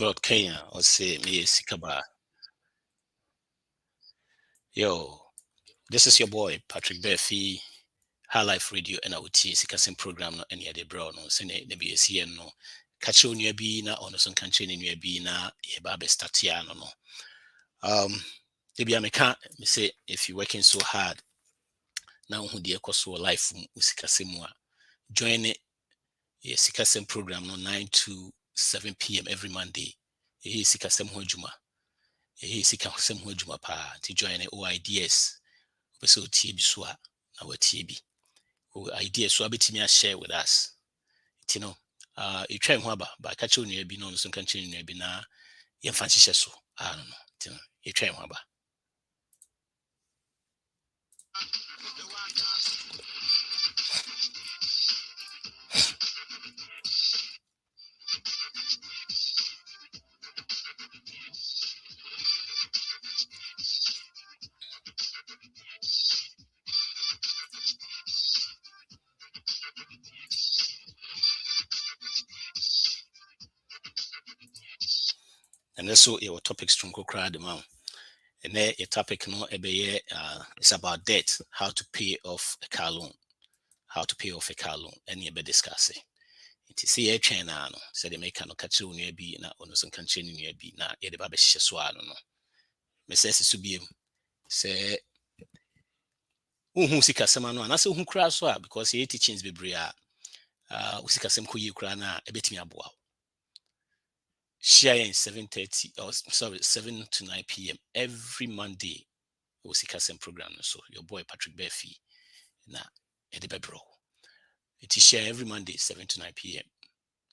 Lord Kenya or say me Sikaba. Yo, this is your boy Patrick Berfi, High Life Radio and Auti Sikasim program no any other bro no sene the BSN no catch on your be na on some country in your be na ye babe statiano no. Maybe I can't say if you're working so hard now who the so life Usikasimwa. Join it a Sikasem program no 9 to 7 p.m. every Monday. He Sikasem Hojuma. He Sikasem Hojuma pa to join it ideas. So TB Swa our TB. Ideas so me share with us. You know, you try Waba, but catch on your be known some country in your bina, your fancy so. I don't know. You try Waba. And also your topics from Kokra the Mount. And then a topic no it's about debt, how to pay off a car loan. How to pay off a car loan. And you be discussing. It is a chain no. Say they make no catch on your be na on some country in your be na ye the babe sheswa no. Me say to be say who sika sema no anase who kra so because ye teachings bebre usika sem ko yi kra na ebetimi aboa. Share in 7 to 9 p.m. every Monday. Usikasem program. So your boy Patrick Berfi na edebebro. It is share every Monday 7 to 9 p.m.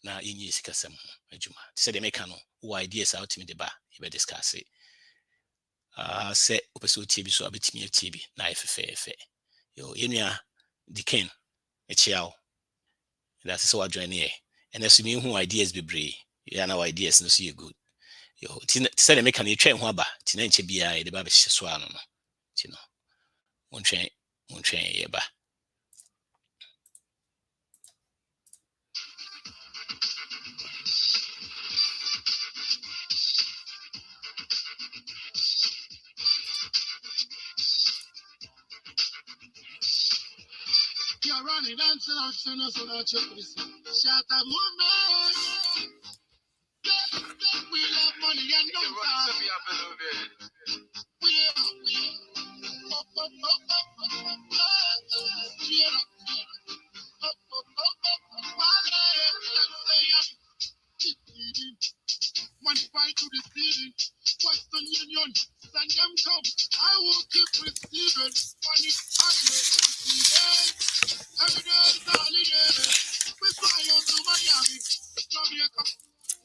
Na inyi sikasem ejuma. Say they make who ideas out to me deba. You be discuss it. Say opeso TB so abetimi FTB na FFF. Yo yenua diken echiao. That's so I join here. And as you who ideas be brave. Yeah, no ideas no see good. Yo, say they make an train waba, Tina Chibia, the baby swan, you know. One train, yeba. You're running dancing out, so not your police. Shut up, woman. We love money and don't one fight to the ceiling. Western Union, send them come. I will keep receiving money. Every day is holiday. We fly out to Miami, Jamaica.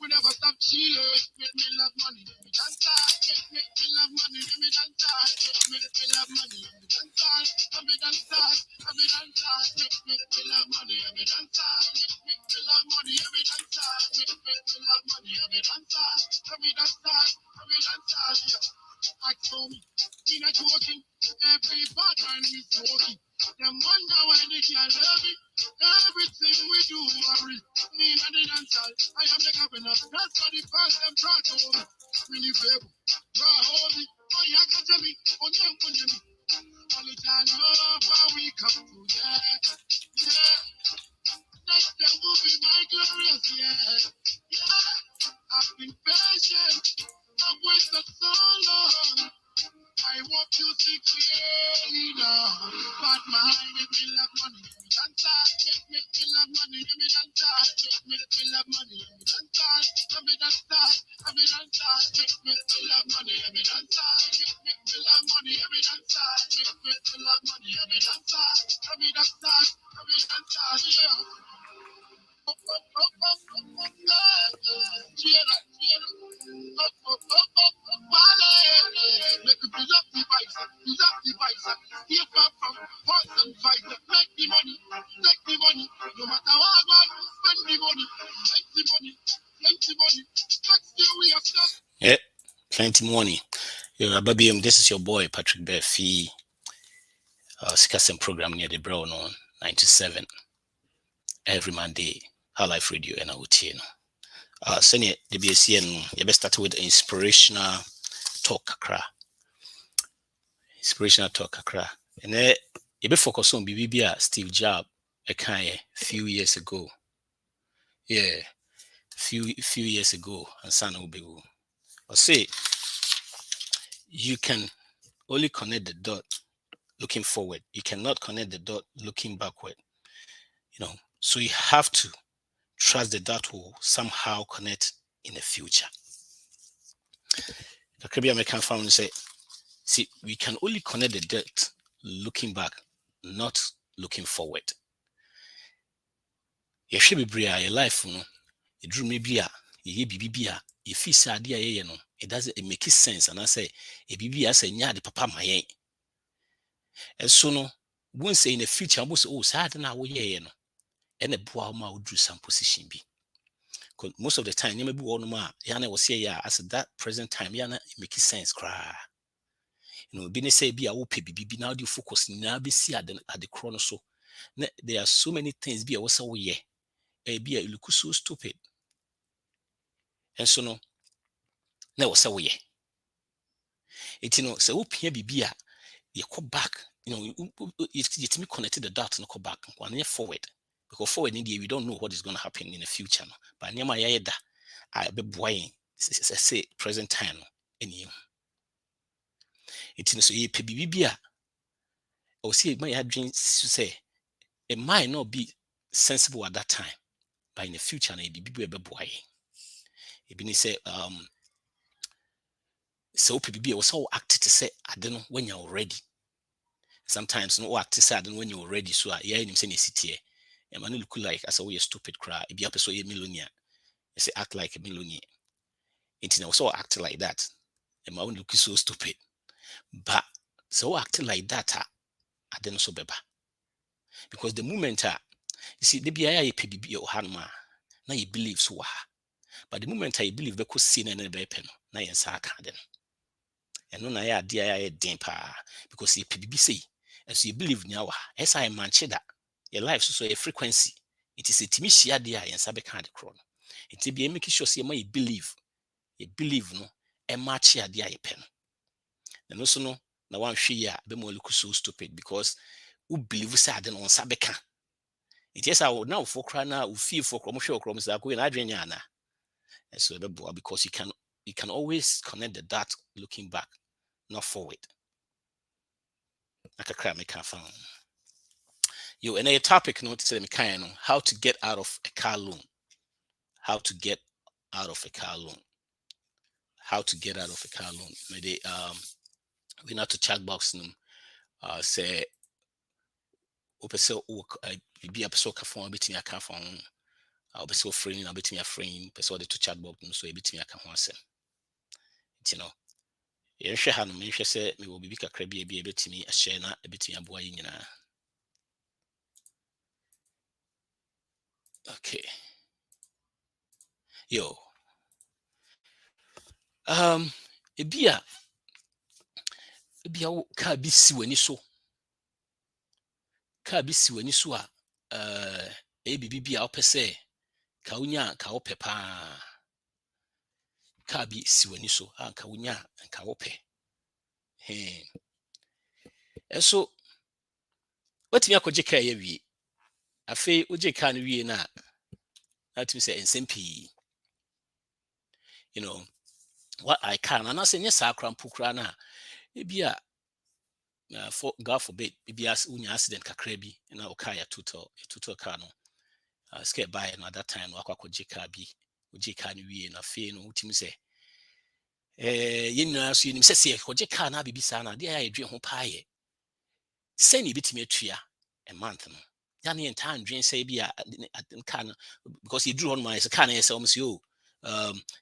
We never stop chilling. Make me love money, let me dance. Make me love money, let me dance. Make me love money, let me dance. Let me dance. Let me dance. Make me love money, let me dance. Make me love money, let me dance. Make me love money, let me dance. Let me dance. Let me dance. I told me, you're not joking. Every pattern is working. Them wonder why they can't love it. Everything we do, worry. Me and the dancer, I am the governor. That's for the first and proud of me. Really favor. Draw holy. Oh, yeah, catch me. Oh, yeah, put me. Only time love how we come together. Yeah. Next time will be my glorious, yeah. I've been patient. I've waited so long. I want you to see clearly now. But my mind, make me love money, let me dance. Make me love money, let me dance. Make me love money, let me dance. Let me dance. Let me dance. Make me love money, let me dance. Make me love money, let me dance. Make me love money, let me dance. Let me dance. Let me dance. Yeah. Yeah, plenty money. Babium, this is your boy Patrick Berfi. Sikasem program near the Brown on 97 every Monday. High Life Radio and Outino. Senior the BSN, you best start with inspirational talk kakra. Inspirational talk kakra. And then you be focus on BBB Steve Jobs a few years ago. Yeah, few years ago, and son will be. I say you can only connect the dot looking forward. You cannot connect the dot looking backward. So you have to trust that that will somehow connect in the future. The Caribbean American family say, see, we can only connect the dot looking back, not looking forward. You should be bria your life, you drew me bia, you bibia, you feel sad, it doesn't make sense. And I say, a bibia say, nya the papa my. And so no, won't say in the future, I was sad now, and a boy would do some position be. Because most of the time, you may be one more, Yana was here as at that present time, Yana make sense, cry. Bini say be a whoop be now you focus now be see at the chrono so. There are so many things be a was away. Be a look so stupid. And so no, was away. So whoop here be you come back, it's me connected the dot and come back one year forward. Because forward in India, we don't know what is going to happen in the future. No? But near my yada, I be boying, say present time. Any it's so ye pebibia. Or see, my had dreams to say it might not be sensible at that time, but in the future, it be boy. It be say, so pebibia was so active to say, I don't know when you're ready. Sometimes no act to say, I don't know when you're ready. So yeah, him saying city. And man look like as a way stupid cry. It be up so a millionaire. I say act like a millionaire. It also act like that. And my own look so stupid. But so act like that, I don't know so beba. Because the moment you see the BIA PBB or Hanma, now you believe so. But the moment I believe the could see and never pen, now you say and no I dear dimpa because the PBB say as you believe now, as I manche that your life so a frequency. It is a timishia dear and sabe kind of crown. It will be making sure see you believe no a match ya dear pen. And also no na one share be more look so stupid because who believe sad on sabeka. It is our now for crana who feel for commercial chromes that go in Adriana. And so because you can always connect the dot looking back, not forward. Like a crap me can't find. You and a topic notice them kind how to get out of a car loan. How to get out of a car loan. How to get out of a car loan. Maybe we not to chat box them say opese be episode ka phone betimi aka phone opese offering na betimi afrain person de to chat box so e betimi aka ho asem yehwe ha no mehwe se me wo bibi kakra bi e betimi a share na e betimi aboa yi nyina. Okay. Yo. Ebia ka bi si wani so. Ka bi si wani so a bibi a opese ka unya ka ope pa. Ka bi si wani so ka unya ka ope. So watimi akoje ka ye wie. Afi oje ka no wie na that means ensempii. What I can and I say yes akran pukra na ebia for God forbid ebia unya accident kakra bi na okaya tutor car no scare by no at that time akwakoje car bi oje car no wie na fe no utimi say yenna so yenim say koje car na bibisa na dia ya edwe ho paaye say ni bitimi atua a month no ya na enta andwen say bia car no because you drew on my car na say almost you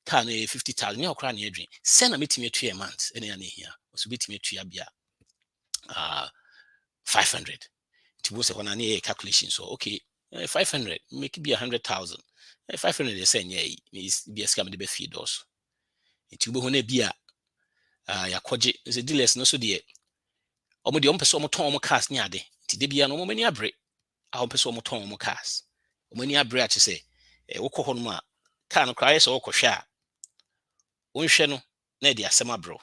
car na 50,000 ya okra na edwen say na metimi atua a month ene ya na hia so bitimi atua bia 500 to go say when I calculation so okay 500 make it be 100,000 500 they say yeah is be a scam de be feed us it will be bia yakɔgye is dealers no so de ɔmo de ɔmo pɛ sɛ ɔmo tɔn ɔmo cars ne ade nti de bia no ɔmo mani abre a ɔmo pɛ sɛ ɔmo tɔn ɔmo cars ɔmo ani abre a kyɛ sɛ wokɔ hɔ nom a car no koraa yɛ sɛ wɔkɔhwɛ a wonhwɛ no na ɛde asɛm abrɛ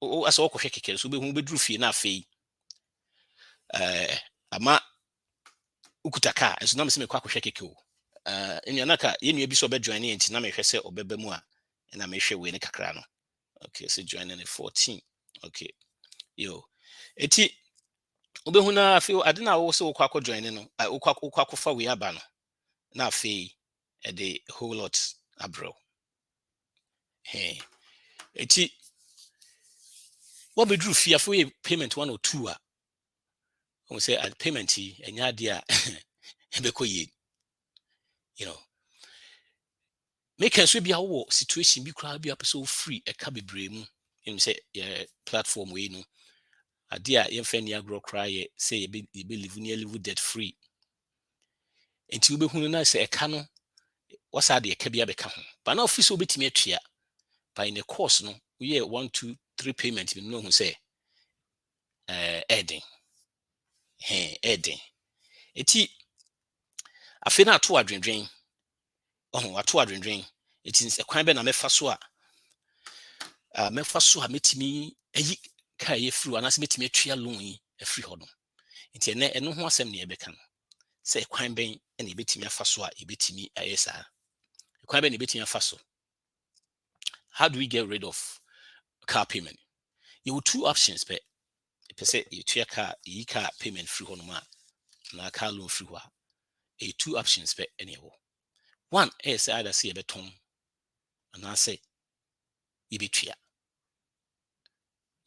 asɛ wɔkɔhwɛ kɛkɛ so wobɛhu wobɛduru fie na afei ama ukuta car nso na mesɛ mekɔ akɔhwɛ kɛkɛ o ɛnua ka yɛnua bi sɛ ɔbɛjoin ne nti na mehwɛ sɛ ɔbɛba mu a ɛna mehwɛ wei ne kakra no okay so join ne 14 okay yo eti wobɛhu na afei ade na wo sɛ wokɔ akɔ join ne no wokɔ akɔfa wei aba no na afei ɛde whole lot abrɛ eti wabɛduru fie afei yɛ payment 1 or 2 a wɔn sɛ payment yi ɛnyɛ ade a ɛbɛkɔ yie you know make so bi awo situation bi kra bi apɛ sɛ free ɛka bebree mu em sɛ yɛ platform wei no ade a yɛmfa ni agro kra yɛ sɛ yɛbɛ live debt free enti wobɛhu na sɛ ɛka no wasa de ɛka bi abɛka ho ba na office obetimi atua by in the course no we yɛ 1 2 3 payment bi no hu sɛ ɛden eti afei na ato adwendwen ato adwendwen eti kwan bɛ na mɛfa so a metimi ayi ka yɛ free anase metimi atua loan yi afiri hɔ no enti ɛno ho asɛm ne yɛbɛka no sɛ kwan bɛn ɛna yɛbɛtimi afa so a yɛbɛtimi ayɛ saa kwan bɛn na yɛbɛtimi afa so. How do we get rid of car payment? You have 2 options, but if you say you take car payment free on na car loan free wa. 2 options, but anyhow. One is either say a beton, and I say you be chia.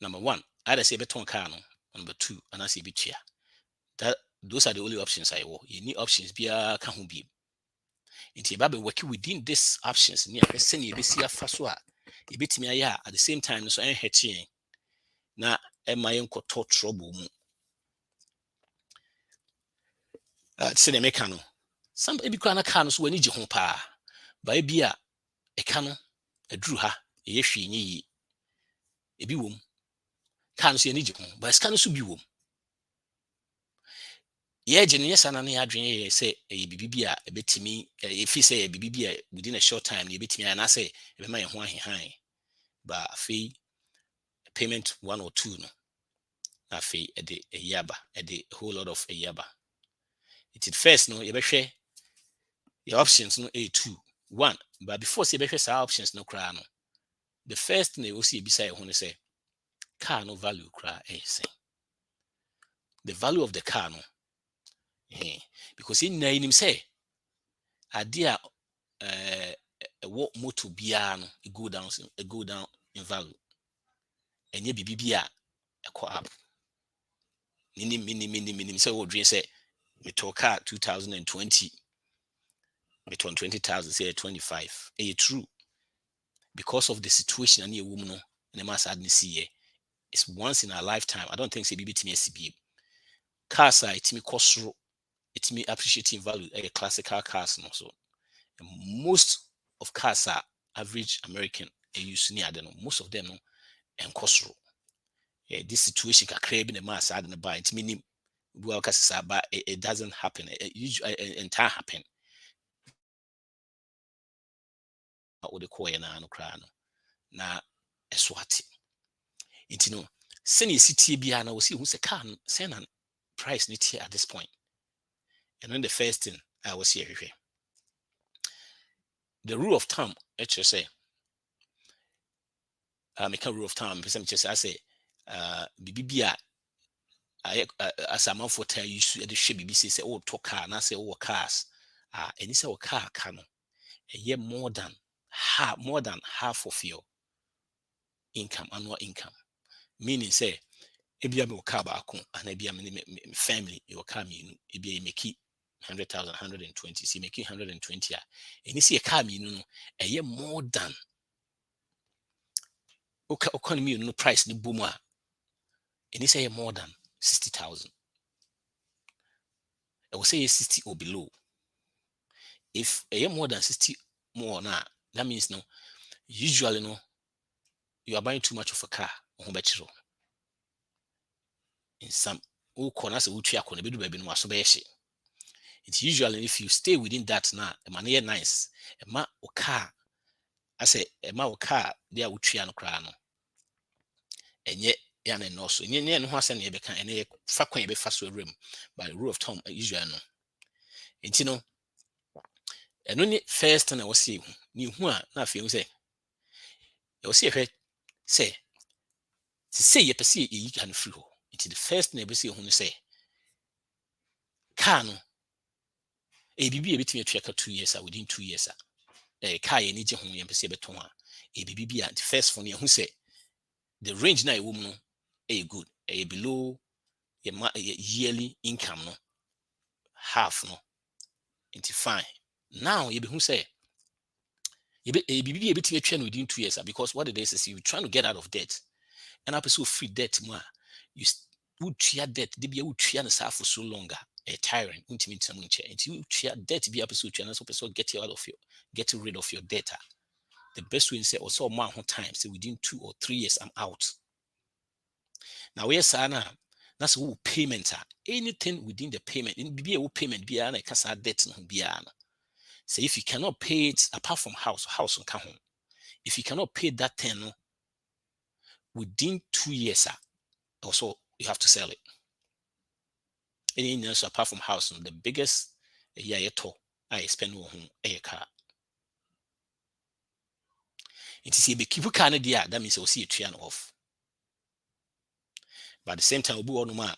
Number 1, either say beton car no. Number 2, and I say be chia. Those are the only options I will. You need options be a can be. Inti ba be working within these options near person you be see afa so a e betimi aya at the same time so en hetien na e ma yen koto trouble mu say the meka no some e bi kwa na car no so wani gye ho pa ba e bi a e ka no aduru ha e ye hwe nyi e bi wom car no so ani gye ho ba ska no so bi wom ye gye no yesa na ya adwen ye say e bibibi a e betimi e fi say e bibibi a within a short time e betimi na say e be ma ye ho ahehan ba afi payment 1 or 2 no afi e de yaba e de a whole lot of yaba it first no you be hwe your options no a2 1 but before say be hwe sa options no kra no the first thing you see beside ho no say car no value kra say the value of the car no because in him say idea what motor bia no go down in value and ye bibi a go up minim say what dream say me to car 2020 me to 20,000 say 25 true because of the situation and a woman no and the sadness see it's once in a lifetime. I don't think say bibi timi SB cars are it me cost it me appreciating value classical cars no so most of cars are average American use near them most of them no and cost this situation can create in the mass and the buy it meaning well but it doesn't happen it usually entire happen or the coin no crown na eswati it no send city bia na we see who say can send an price need here at this point and then the first thing I was here the rule of thumb say make a rule of thumb person just I say bibia as a man for tell you the ship BBC say oh to car na say oh cars and say oh car can a year more than half of your income annual income meaning say ebia me car ba ko and ebia me family your car me ebia make 100,000 120 see make 120 and you see a car me no a year more than economy no price ni boom and you say more than 60,000 I will say 60 or below if a year more than 60 more now that means no usually no you are buying too much of a car ho bɛkyerɛ in some wokɔ na sɛ wotua kɔ na bɛdu baabi no waso bɛyɛ hye. It's usually if you stay within that na ɛma no yɛ nice ɛma wo car asɛ ɛma wo car deɛ a wotua no koraa no ɛnyɛ ya na no so nyɛ no ho asɛ na yɛbɛka ɛne yɛ fa kwan yɛbɛfa so awuram by the rule of thumb usually no nti no ɛno ne first na wɔsɛ ehu ne hu a na afei sɛ wɔsɛ yɛhwɛ sɛ sɛ yɛpɛ sɛ yɛyi ka no firi hɔ nti the first na yɛbɛsɛ ehu no sɛ car no bibi yɛbɛtumi atua ka 2 years a within 2 years a car yɛ ni gye ho yɛmpɛ sɛ yɛbɛtɔn a bibi bi a the first for no yɛhu sɛ the range na ɛwɔ mu no good below your yearly income no half no nti fine now yɛbɛhu sɛ bibi yɛbɛtumi atwa no within 2 years because what it is you trying to get out of debt and up so free debt mu a you wotua debt de bia wotua no saa for so longer tiring untimi ntamu nche nti wotua debt bia pɛ wotua no so pɛ so get rid of your debt the best way is say also more time say within 2 or 3 years I'm out. Now we say that's what payment anything within the payment in be a payment be na kasa debt no bia no. Say if you cannot pay it apart from house on home. If you cannot pay that thing no, within 2 years also you have to sell it. Any else apart from house the biggest I spend on a car. It is a keep car that means you'll see a turn off. But at the same time, we'll be on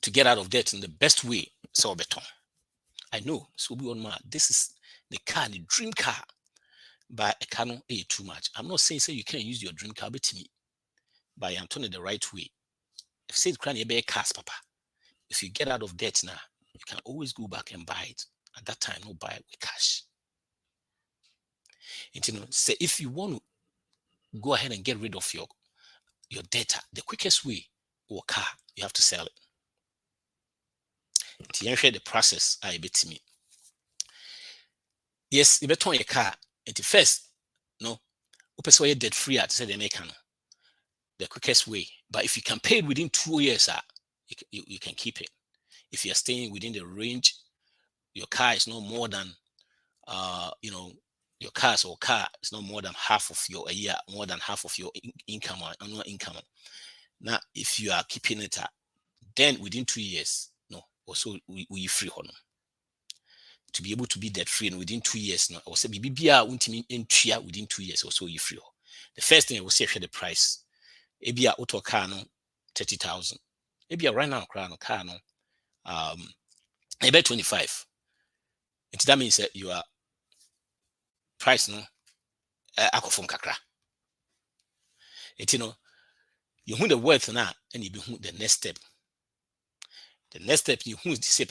to get out of debt in the best way. So beton. I know. So we'll be on this is the car, the dream car. But a car no too much. I'm not saying you can't use your dream car, but me. But I'm turning the right way. If say the be a cars, papa. If you get out of debt now, you can always go back and buy it. At that time, no buy it with cash. And say if you want to go ahead and get rid of your data, the quickest way or car, you have to sell it. To the process, I bet me. Yes, you better own your car. And first, no, you debt free at say they make the quickest way. But if you can pay it within 2 years, you can keep it. If you're staying within the range, your car is no more than your car is not more than half of your a year, more than half of your income or annual income. Now, if you are keeping it then within 2 years, no, also we free on to be able to be debt free and within 2 years, no, or say BBA within 2 years, also you free. The first thing I will say the price. Ebia auto car no 30,000. Ebia right now car no about 25. And that means that you are price no akofom kakra. You who the worth now and you be the next step. The next step you who say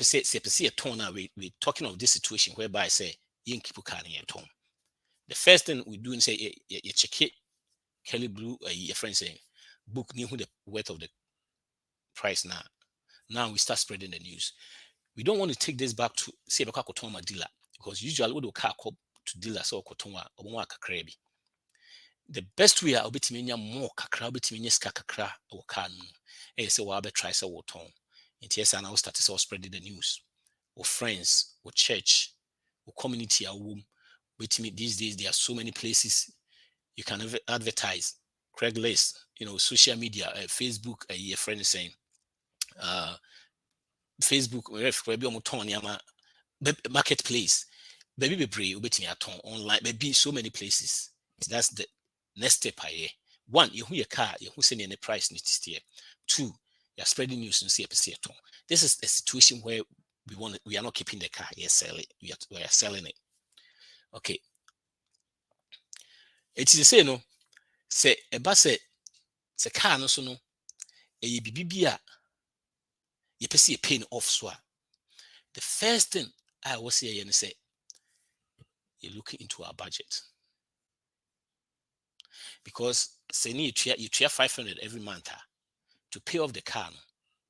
a tone now we talking of this situation whereby I say you keep car in your tone. The first thing we do and say you check it Kelly Blue your friend saying book knew who the worth of the price now. Now we start spreading the news. We don't want to take this back to say a Kotoma dealer because usually we do car to dealers or Kotoma or Mwaka Krabi. The best way I'll be to me more kakra be to me kakra or can say well I'll try so what tone. And yes, I now started so spreading the news or friends or church or community or womb. With me these days there are so many places you can advertise. Craigslist, social media, Facebook, a friend is saying, Facebook, marketplace, baby be betting at home online, baby so many places. That's the next step. One, you who your car, you who send any price needs to. 2, you're spreading news and see a tone. This is a situation where we are not keeping the car, we are selling it. Okay. It is the same, no. Say a bus say car no so no a bibia you see a pain off so. The first thing I was say and say you're looking into our budget. Because say you share 500 every month to pay off the car no,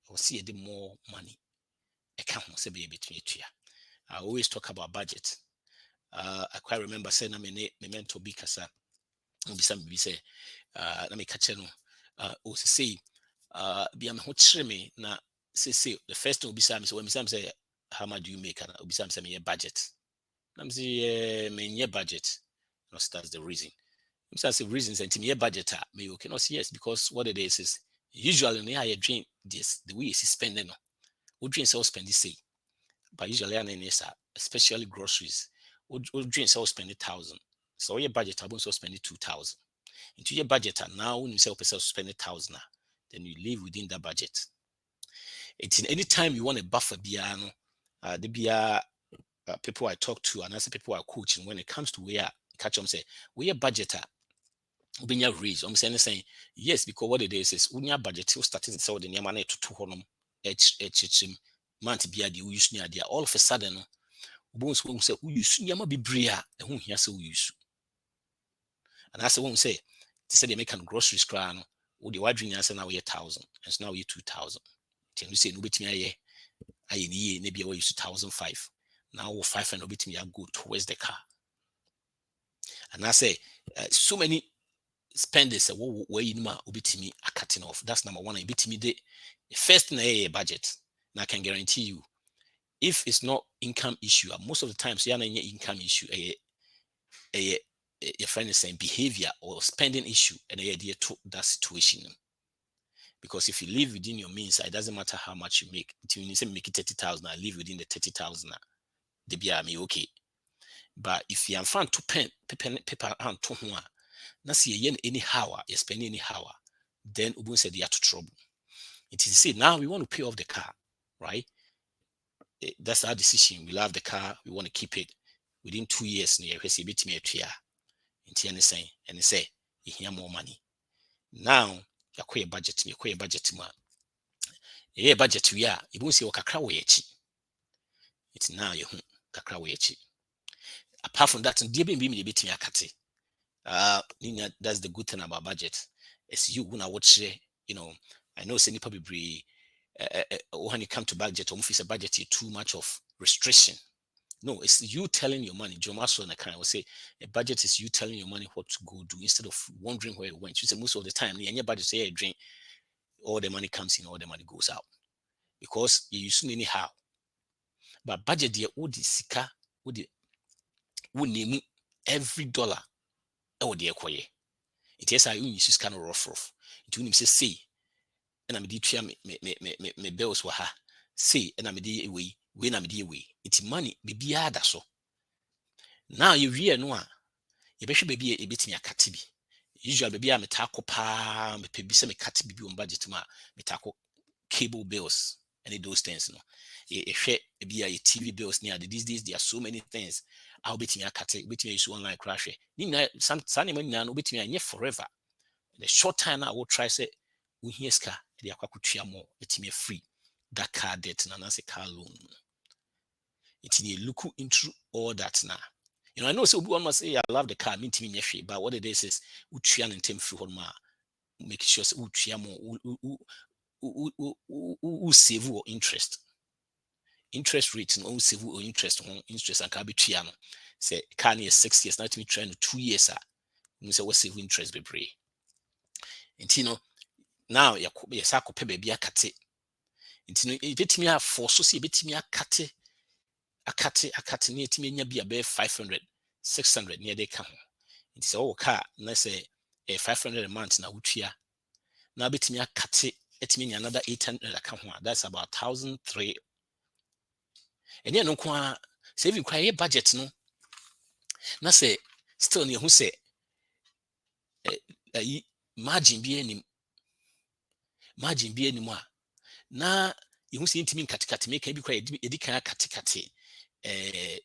or see a bit more money. I can't say be between you. I always talk about budget. I quite remember saying I mentor be kasa. Be say let me catch you. o say be am ho kyere me na say the first thing obisa me say when me say how much do you make and obisa me say me budget na me say me budget no that's the reason me say reasons and me budget me okay no say yes because what it is usually when I drink this the way is spending no we drink so spend this say but usually an especially groceries we drink so spend 1,000 so your budget abon so spend 2,000 into your budget and now when you say person spend 1,000 then you live within that budget. It's in any time you want a buffer biano the bia people I talk to and as people I coach and when it comes to where catch them say we a budgeter when you raise I'm saying yes because what it is when your budget you starting to sell the money to 200 month bia the use near there all of a sudden bones won't say we use yama be bria and who here so we use and that's the one say they say they make groceries crown or the wide drink now we 1,000 and so now we 2,000 can you say no bit me I need maybe I use 2,005 now 500 bit me I go towards the car and I say so many spenders where you know bit me are cutting off. That's number one. Bit me the first thing a budget. Now I can guarantee you if it's not income issue most of the times you're not income issue your friend is saying behavior or spending issue and a idea to that situation because if you live within your means it doesn't matter how much you make until you say make it 30,000 I live within the 30,000 they be me okay but if you are found to pen paper and to one now see anyhow you spend anyhow then Ubun said you have to trouble it is say now we want to pay off the car right that's our decision we love the car we want to keep it within 2 years near a bit me a tria in saying and say you hear more money now you're budget ma budget we are you won't see kakra we it's now you kakra we apart from that dear be me bit me akate that's the good thing about budget it's you when I watch you know I know say nipa be when it come to budget a budget too much of restriction. No, it's you telling your money. Joe Maso and I can will say a budget is you telling your money what to go do instead of wondering where it went. You say most of the time, and your budget say a drink, all the money comes in, all the money goes out. Because you use anyhow. But budget the would sika would name every dollar or the equaye. It is I use kind of rough. It will say and I'm the me bills were ha. Say and I'm the away, when I'm the away. It's money, be ada so. Now you real no you be baby a bit me a katibi. Usually baby I'm a taco pa me be some katibi on budget ma me taco cable bills and those things no. A share be a TV bills near these days there are so many things. I'll be me a kati bit me use online crash. Some sunny man no bit me forever. The short time I will try say we hear ska the aquacutia more it's me free that car debt and as a car loan. It's in look into all that now. You know, I know so one must say I love the car, mean to me, but what it is Uchian and Tim through ma make sure Uchiamo who save or interest. Interest rates and save or interest on interest and can be triano. Say can is 6 years, not to be trying 2 years. You say what save interest be pray. And you know, now you sako pe baby a cut it. It's no bit me a force so see bit me a cut it. A cut near to me be a 500, 600 near they come. It's all car, and I say a 500 a month now, which here now bit me a cut it mean another 800 account. That's about 1,003. And no qua saving cry budget no. Now say still near who say margin be any more. Now you see to me cut make be quite edika cut.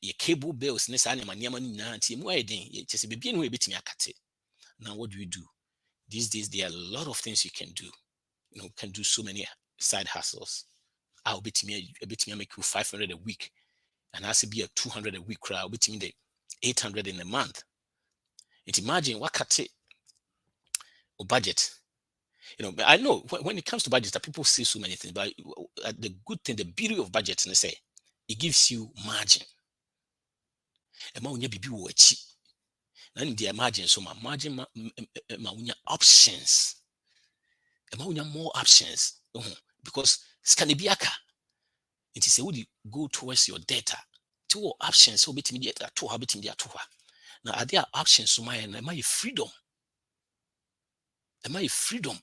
Your cable bills ne saa nneɛma ni nyinaa nti mu ayɛ den kyɛ sɛ biribi no ebetumi akate. Now what do? These days there are a lot of things you can do. You know, can do so many side hustles. I'll betumi make you 500 a week and has to be a 200 a week crowd between the 800 in a month. And imagine what cut or budget. You know, I know when it comes to budget, people say so many things, but the good thing, the beauty of budget, they say it gives you margin. Now in the margin, so my margin options. more options. Because Scanibiaka, it is a would go towards your data. Two options, so between the two habit in the two. Now, are there options to my freedom? Am I freedom?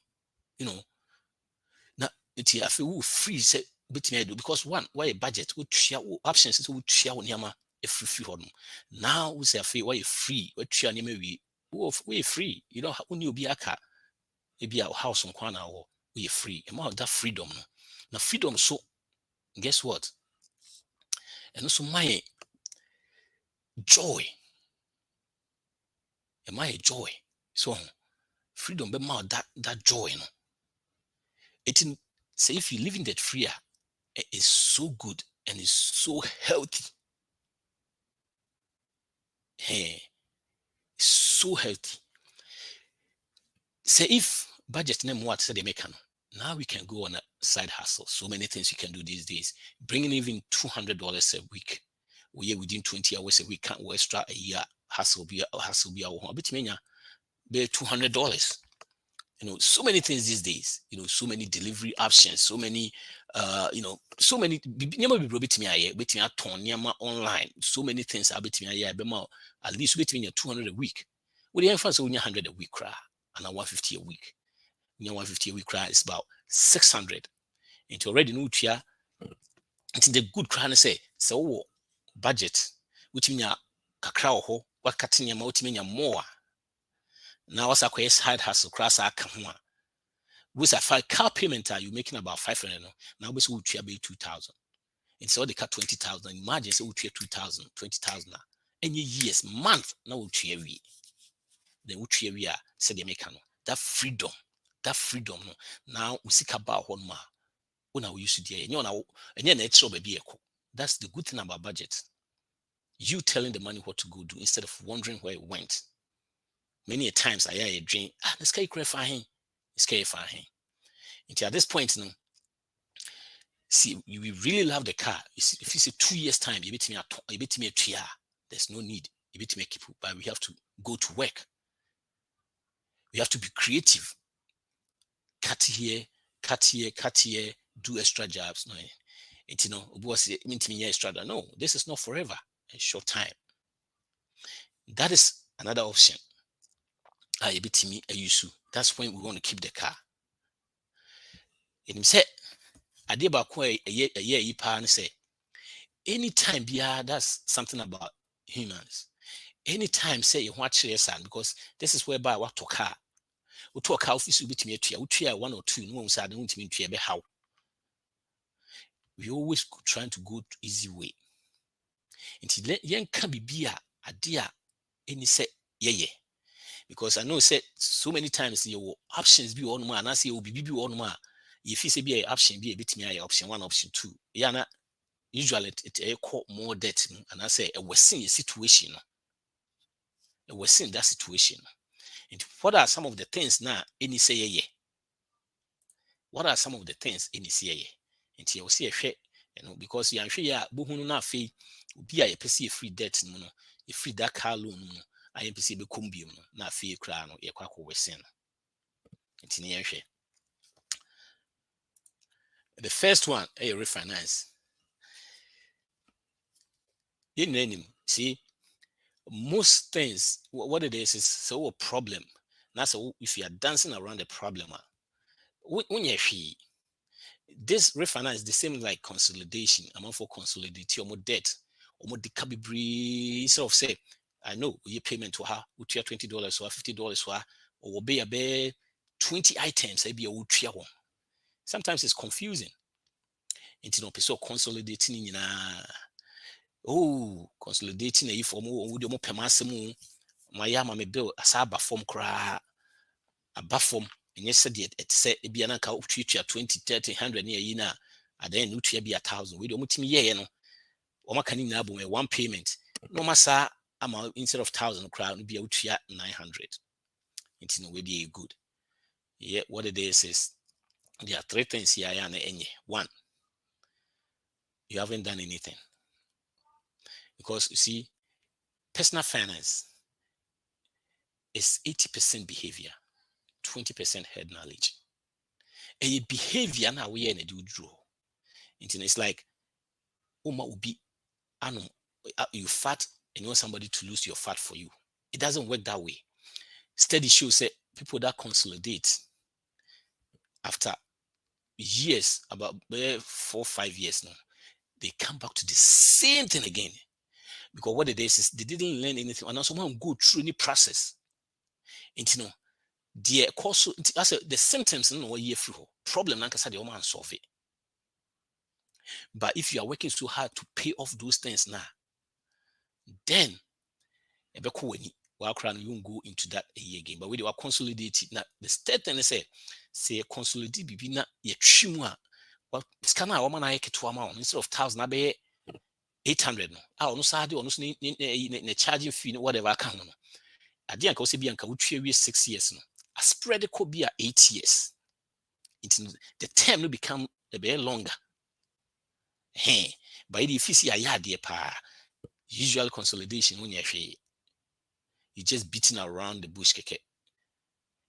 Now, it's a few free say between do because one, why a budget would share options to share on Yama a free home. Now, we say a fee, why free, what share we free. You know, when you be a car, maybe our house on Kwana or we free. Amount that freedom. Now, freedom, so guess what? And also my joy. Am I a joy? So freedom be more that joy. No? It in say if you living that free, it is so good and it's so healthy. Hey, it's so healthy. Say if budget name what say they make now we can go on a side hustle. So many things you can do these days. Bringing even $200 a week. We within 20 hours a week can't extra a year hustle be a bit be $200. So many things these days, so many delivery options, so many so many online, so many things are between at least between 200 a week. With the emphasis on 100 a week and 150 a week. 150 a week is about 600. Into already no chia. It's the good crown say so budget, which mean kakra ho, what cutting your multi more. Now as a side hustle cross our with a car payment are you making about 500 now we will be 2,000. And so they cut 20,000. Imagine say we 2,000, 20,000 any years month now we then we say they make that freedom no now we seek about one more when we used to do and then extra baby echo. That's the good thing about budget. You telling the money what to go do instead of wondering where it went. Many a times I hear a dream, this guy fine. This guy fine. Until at this point, see, you really love the car. If you say 2 years time, you bet me a tria. There's no need. You bet me keep, but we have to go to work. We have to be creative. Cut here, do extra jobs. No, extra. No, this is not forever. A short time. That is another option. You bet me a use. That's when we want to keep the car. And him say, I did about a year you and say, anytime that's something about humans. Anytime say you watch your son, because this is whereby what to car. We talk office will be to me to 1 or 2 no side to me to how. We always trying to go to easy way. Until young can be a dear any say yeah. Because I know said so many times your options be on one, and I say will be on one. If you say be an option, be a bit me option 1, option 2. Yeah, usually it call more debt, and I say we're seeing a situation. We're seeing that situation. And what are some of the things now any say yeah? What are some of the things any say yeah? And you will see a share, because you are sure yeah, buhunu na fee be a PC free debt, a free that car loan, I am PC be cumbium, na fee crown, a quack we send. It's in the share. The first one, a refinance. In name, see, most things, what it is so a problem. That's if you are dancing around the problem. When you this refinance is the same like consolidation. I'm for consolidate or more debt or more decabibri. Instead of say, I know your payment to her, would you $20 or $50 or will be a bare 20 items, maybe a would one. Sometimes it's confusing. And so consolidating consolidating a form would you more permassimo. My yama may bill a saba form cry a buffum. And yes, said it said it be an account future 20, 30, 100 near yina. At the end, would be 1,000. We don't me, or my canning album, one payment. No, massa amount instead of 1,000 crown, be out here 900. It's no way be good. Yeah, what it is there are 3 things here. One, you haven't done anything. Because you see, personal finance is 80% behavior, 20% head knowledge. a behavior na we na do draw. It's like Uma ubi anu you fat and you want somebody to lose your fat for you. It doesn't work that way. Study shows that people that consolidate after years, about 4 or 5 years now, they come back to the same thing again. Because what it is they didn't learn anything, and also someone go through any process. And you know, the cause the symptoms no year through problem nankasa the woman solve it. But if you are working so hard to pay off those things now, then you won't go into that a year again. But we are consolidated. Now the third thing is say consolidate bibi na ye twimwa. Well, scan a woman I to amount instead of 1,000 abe 800 no. Ah, no sade ono so ne charging fee whatever account no. Ade anka wo se bi anka wo twa 6 years no. A spread could be 8 years. The term will become a bit longer. Hey, but if you see a yard usual consolidation when you're just beating around the bush keke.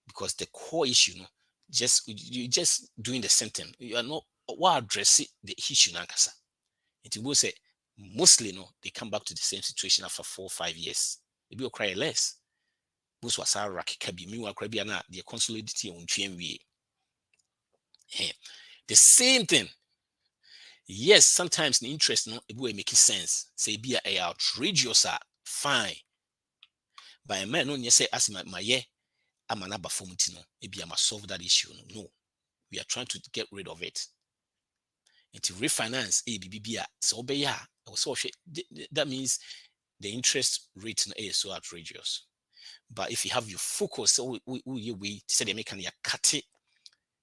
Because the core issue, you're just doing the same thing. You are not addressing the issue nankasa. It will say mostly they come back to the same situation after 4 or 5 years. Maybe you'll cry less. Most was our rakikabi, meanwhile, Caribbean, the consolidating on GMV. The same thing. Yes, sometimes the interest it will make sense. Say be a outrageous, fine. But a man no say as my yeah, I'm an abafumutino. Maybe I must solve that issue. No, we are trying to get rid of it. And to refinance ABBBA, so that means the interest rate is so outrageous. But if you have your focus, so we say they make a cut it,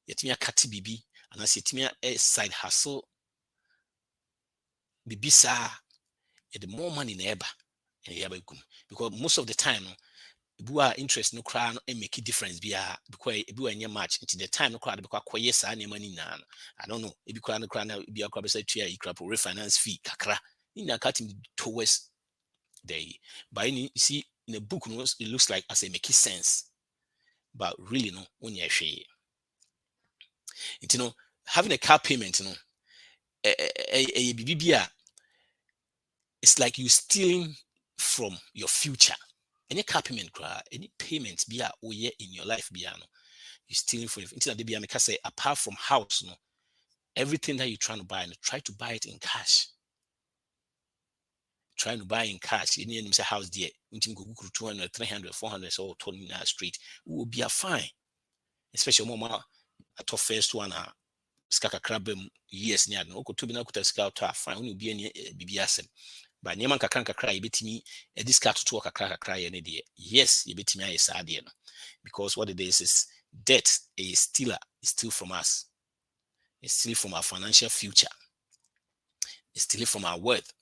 yet me a cut BB, and I say to me a side hustle. BB sa, the more money in eba, because most of the time, if are interest no crown and make a difference because if you are match into the time no crowd because yes any money na I don't know if you crown be a crowd say you crap refinance fee kakra in a cutting towards the but you see in a book it looks like as a make sense but really no when you share it having a car payment a BBBA it's like you stealing from your future. Any car payment, any payments be in your life, you stealing from your say apart from house, everything that you're trying to buy, try to buy it in cash. Trying to buy in cash, you need to say house there, 200, 300, 400, so 20 street, will be a fine. Especially mama at the first one, skaka crab years near no to be not scout fine, only be any BBS. But Nyaman Kakanka cry, bit me a discard to talk a cry any day. Yes, you bit me a sad because what it is debt is still from us. It's still from our financial future. It's still from our worth.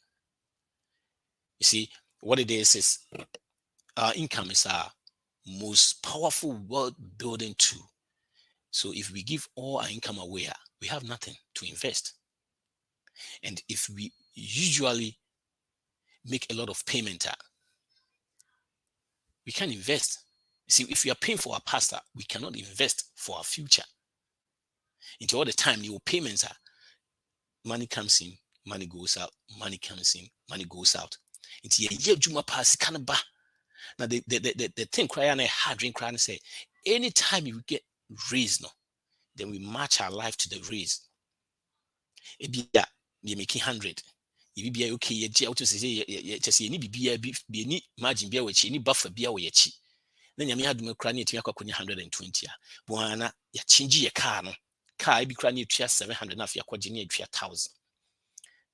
You see, what it is our income is our most powerful world building tool. So if we give all our income away, we have nothing to invest. And if we usually make a lot of payment, we can invest. See, if we are paying for our pastor, we cannot invest for our future. Into all the time, your payments are money comes in, money goes out, money comes in, money goes out. Into a year juma pass kanaba. Now the thing cry and I hard drink cry and say anytime you get raised, then we match our life to the raise. It be that you making 100. You be okay, you just say be any margin be which any buffer be away. Then you had me cranny to 120. Buana, ya change your car no. Car be cranny to 700 enough, ya quadrini to 1,000.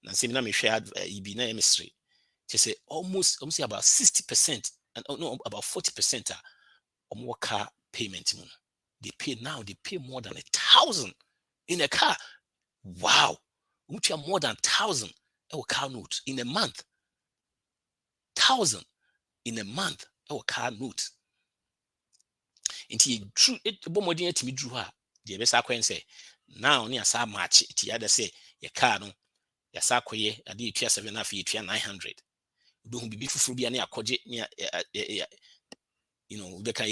And say, me share be na mystery. Just say almost about 60% and no about 40% or more car payment. They pay more than 1,000 in a car. Wow, which are more than 1,000 our car note in a month. 1,000 in a month our car note. Until true it bomodin to me drew her. The best I say now near sa match it other say your car no ya sa koye ade 7 na fe 900. Don't be fufu bia na akoje near we can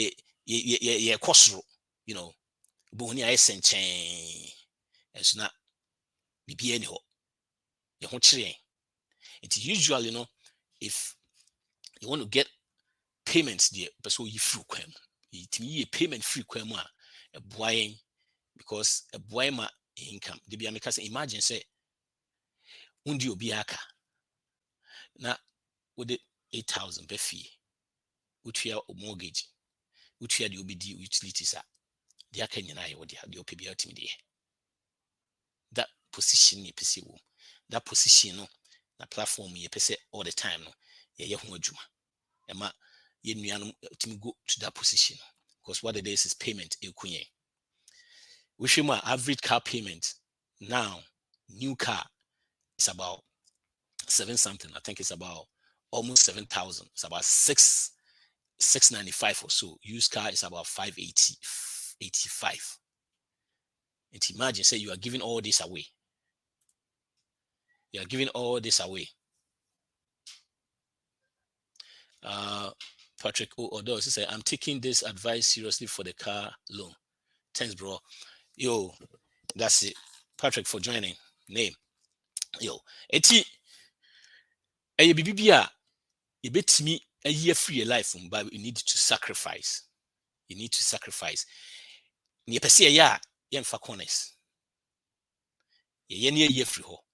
ye kosro, But when you sɛnkyɛn ɛnso na biribi ani hɔ yɛ ho kyerɛ it usually if you want to get payments there person you free kwan it me payment free kwan mu a ɛboa yɛn because ɛboa yɛn ma income de bia meka sɛ imagine sɛ wondi obi aka na wode 8,000 bɛ fie wotua mortgage wotua de obedi utilities a de aka nyinaa yɛ wode de opɛ bia otimi de that position ni pese wo that position no na platform yɛ pese all the time no yɛ ho adwuma ɛma yɛ nuanom timi go to that position because what it is payment ekunye we show my average car payment now new car is about 7 something. I think it's about almost 7,000. It's about 695 or so. Used car is about 580 85. And imagine say you are giving all this away. You are giving all this away. Patrick Odo say I'm taking this advice seriously for the car loan. Thanks, bro. Yo, that's it. Patrick for joining. Name. Yo, eti eye bibi a e betimi a year free life but you need to sacrifice. You need to sacrifice. Ni pese ya yemfa corners. Ye ne year free ho.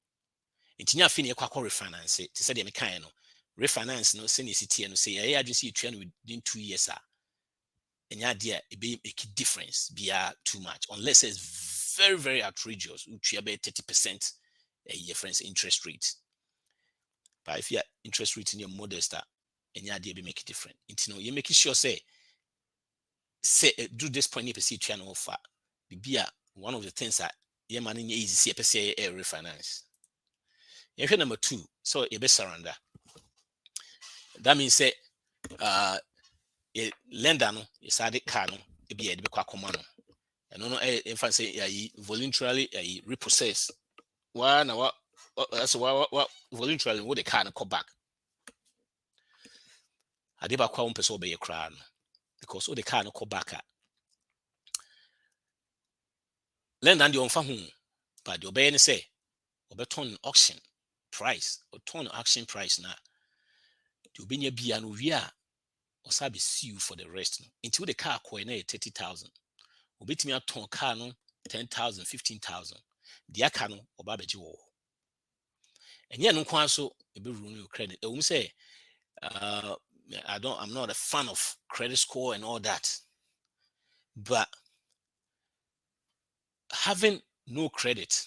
Enti nya afi ne kwakọ refinance. Te say de me kan no. Refinance no se ne sitie no say ye adwese etua no within 2 years a. Enya dia e be make difference bia too much unless it's very very outrageous. Utua be 30% a year friends interest rate. But if your interest rate in your modest, and your idea be make it different. You make sure say do this point you channel offer. Be one of the things that your money easy see a refinance. If you're number 2, so you be surrender. That means say a lender no is a car no be a kwa command. And no if I say voluntarily repossess. Why now what that's what voluntarily what the car and come back. I did back one person be a crown because all the car no come back at lend and the on home, but the obey say or turn auction price or turn auction price now. To be near Bianovia or sabi sue for the rest until the car coin 30,000. Obit me a ton car no 10,000, 15,000. The cano or babaji war. And yet no quan so a be ruining credit. Say I'm not a fan of credit score and all that. But having no credit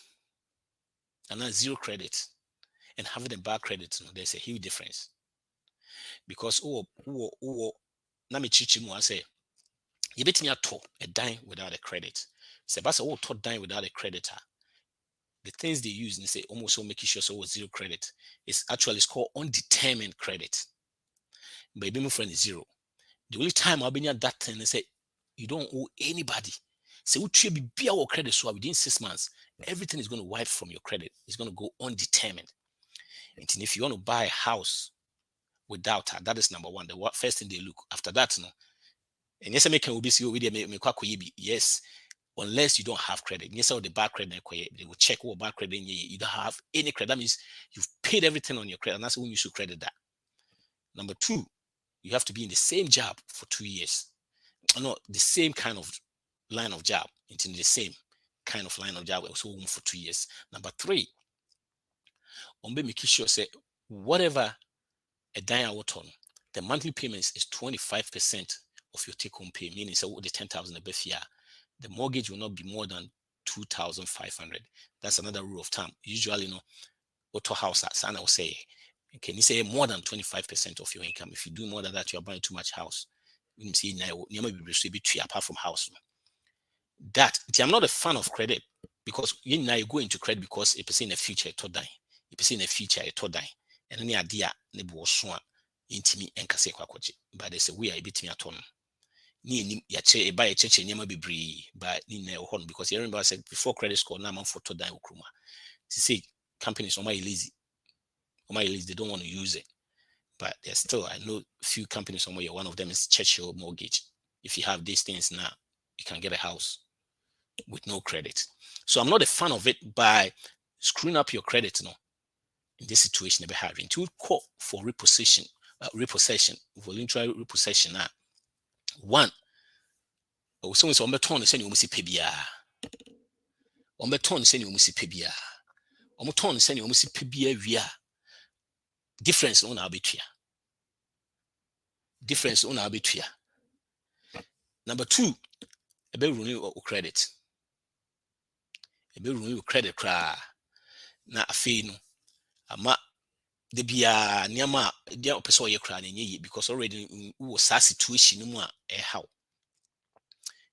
and not zero credit and having a bad credit, there's a huge difference. Because na me chichi mu say you bet me to a dime without a credit. Say basa to dime without a creditor. The things they use and say almost so making sure so zero credit. It's called undetermined credit. Baby, my friend is zero. The only time I've been at that thing, they say you don't owe anybody. Say what you be our credit so within 6 months, everything is going to wipe from your credit. It's going to go undetermined. And if you want to buy a house without her, that is number one. The first thing they look after that, no. And yes, I make will be yes, unless you don't have credit. Yes, all the bad credit they will check what bad credit you don't have any credit. That means you've paid everything on your credit, and that's when you should credit that. Number 2, you have to be in the same job for 2 years. No, the same kind of line of job, into the same kind of line of job also for 2 years. Number 3, making sure say whatever a dime water, the monthly payments is 25% of your take-home pay, meaning so the 10,000 a year. The mortgage will not be more than 2,500. That's another rule of thumb. Usually, auto house I will say, can you say more than 25% of your income? If you do more than that, you are buying too much house. You see now you might be apart from house. That I'm not a fan of credit because you now go into credit because if in the future to die, if in the future to die, and any idea nebu swan intimi and kase kwakoji. But there's a way I beat me at home. Ni yache buy a church and yama be bree by ni hon because you remember I said before credit score now man for to die ukruma. To say companies on my lazy, they don't want to use it. But there's still I know few companies somewhere. One of them is Churchill Mortgage. If you have these things now, you can get a house. with no credit. So I'm not a fan of it by screwing up your credit, in this situation. Never have until call for repossession, voluntary repossession. One, so on beton send you musi pebia. On beton send you musi pebia. On beton send you musi pebia via difference on our betria. Difference on our betria. Number two, a be renew credit. A be renew credit cra na afi no ama de bia niama dia opeso ye kra na nye because already we sa situation mu a how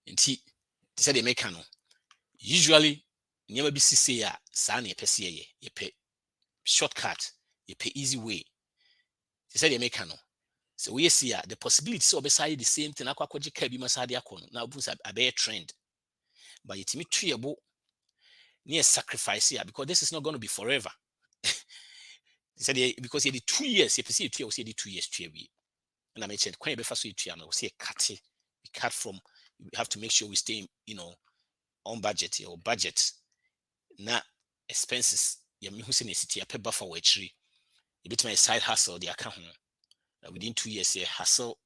nti said they make no usually niama bi sisi a sa na yepese ye pe shortcut ye pe easy way said they make no so we see the possibility so beside the same thing akwaje ka bi masade akono na obu sa abe trend but yetimi tuebo near sacrifice here because this is not going to be forever. He said because he did 2 years, you see 2 years 2 years. And I mentioned quite before so you know say we cut from we have to make sure we stay on budget or budget. Na expenses you who say city a buffer for tree. A bit my side hustle the account within 2 years hustle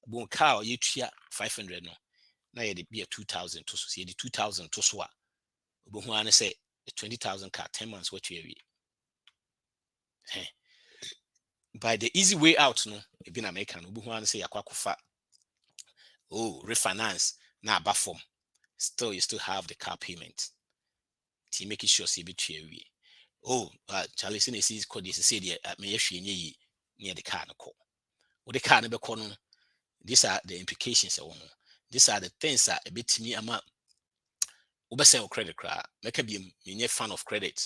bon car you 500 no. Now you be a 2,000 to see the 2,000 to swa. But who say a 20,000 car 10 months what you by the easy way out no e be na make no who say yakwakufa refinance na abafom still you still have the car payment to make sure say be tue Charlie say is called this say the me yehwe nye near the car no call the car no be call no these are the implications these are the things that a bit me ama ubese your credit card make be me fan of credit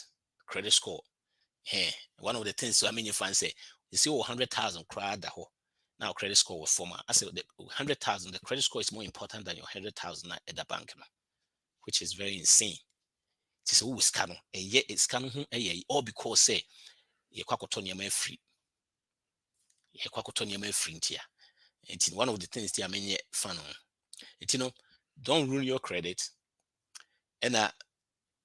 score. One of the things so I mean, if I say you see 100,000 crowd now credit score was former. I said the 100,000, the credit score is more important than your 100,000 at the bank, which is very insane. It's always scan it's scan all because say you kwakotonia free. You kwakotonia free here. It's one of the things they are many fun. It's don't ruin your credit. And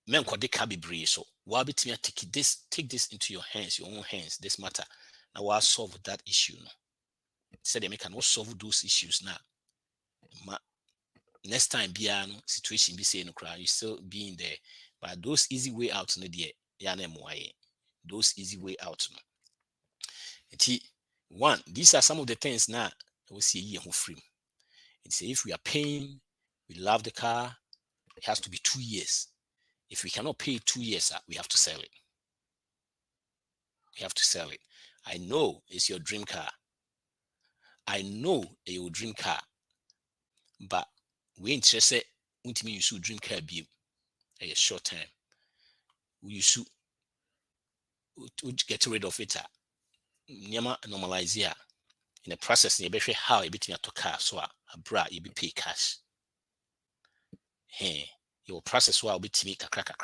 men could be brave so why be take this into your hands, your own hands, this matter. Now we'll solve that issue. No? Said they can solve those issues now. Next time piano situation be saying no you still being there. But those easy way out no dear those easy way out no. One, these are some of the things now we see here who free. It's if we are paying, we love the car, it has to be 2 years. If we cannot pay 2 years, we have to sell it. We have to sell it. I know it's your dream car. I know it's your dream car. But we interested in me you should dream car be a short time. You should get rid of it. Nyama normalize here. In the process, you better how you between to car so a bra you be pay cash. Your process will be to make a crack.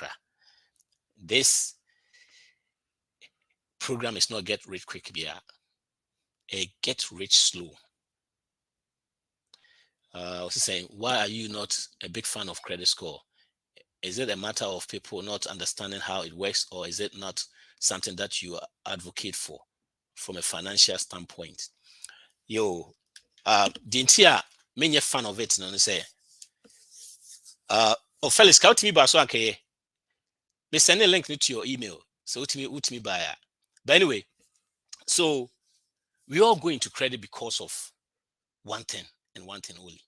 This program is not get rich quick, a get rich slow. I was saying, why are you not a big fan of credit score? Is it a matter of people not understanding how it works, or is it not something that you advocate for from a financial standpoint? Didn't you mean a fan of it? No, say, Felix, come to me by so okay. They send a link to your email, so to me by. But anyway, so we all go into credit because of one thing and one thing only.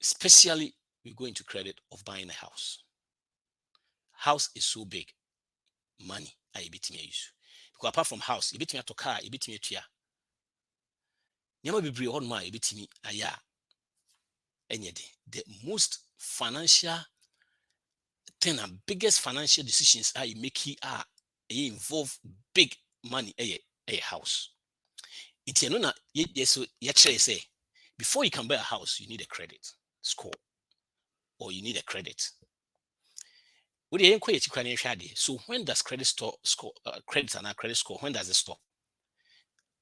Especially, we go into credit of buying a house. House is so big, money I beat me use. Because apart from house, you beat me to car, you beat me to ya. Never be bring on my beat me aya. And yet, the most financial thing and biggest financial decisions I make here are involve big money a house. It's so say before you can buy a house, you need a credit score or you need a credit. So when does credit score credit and credit score? When does it stop?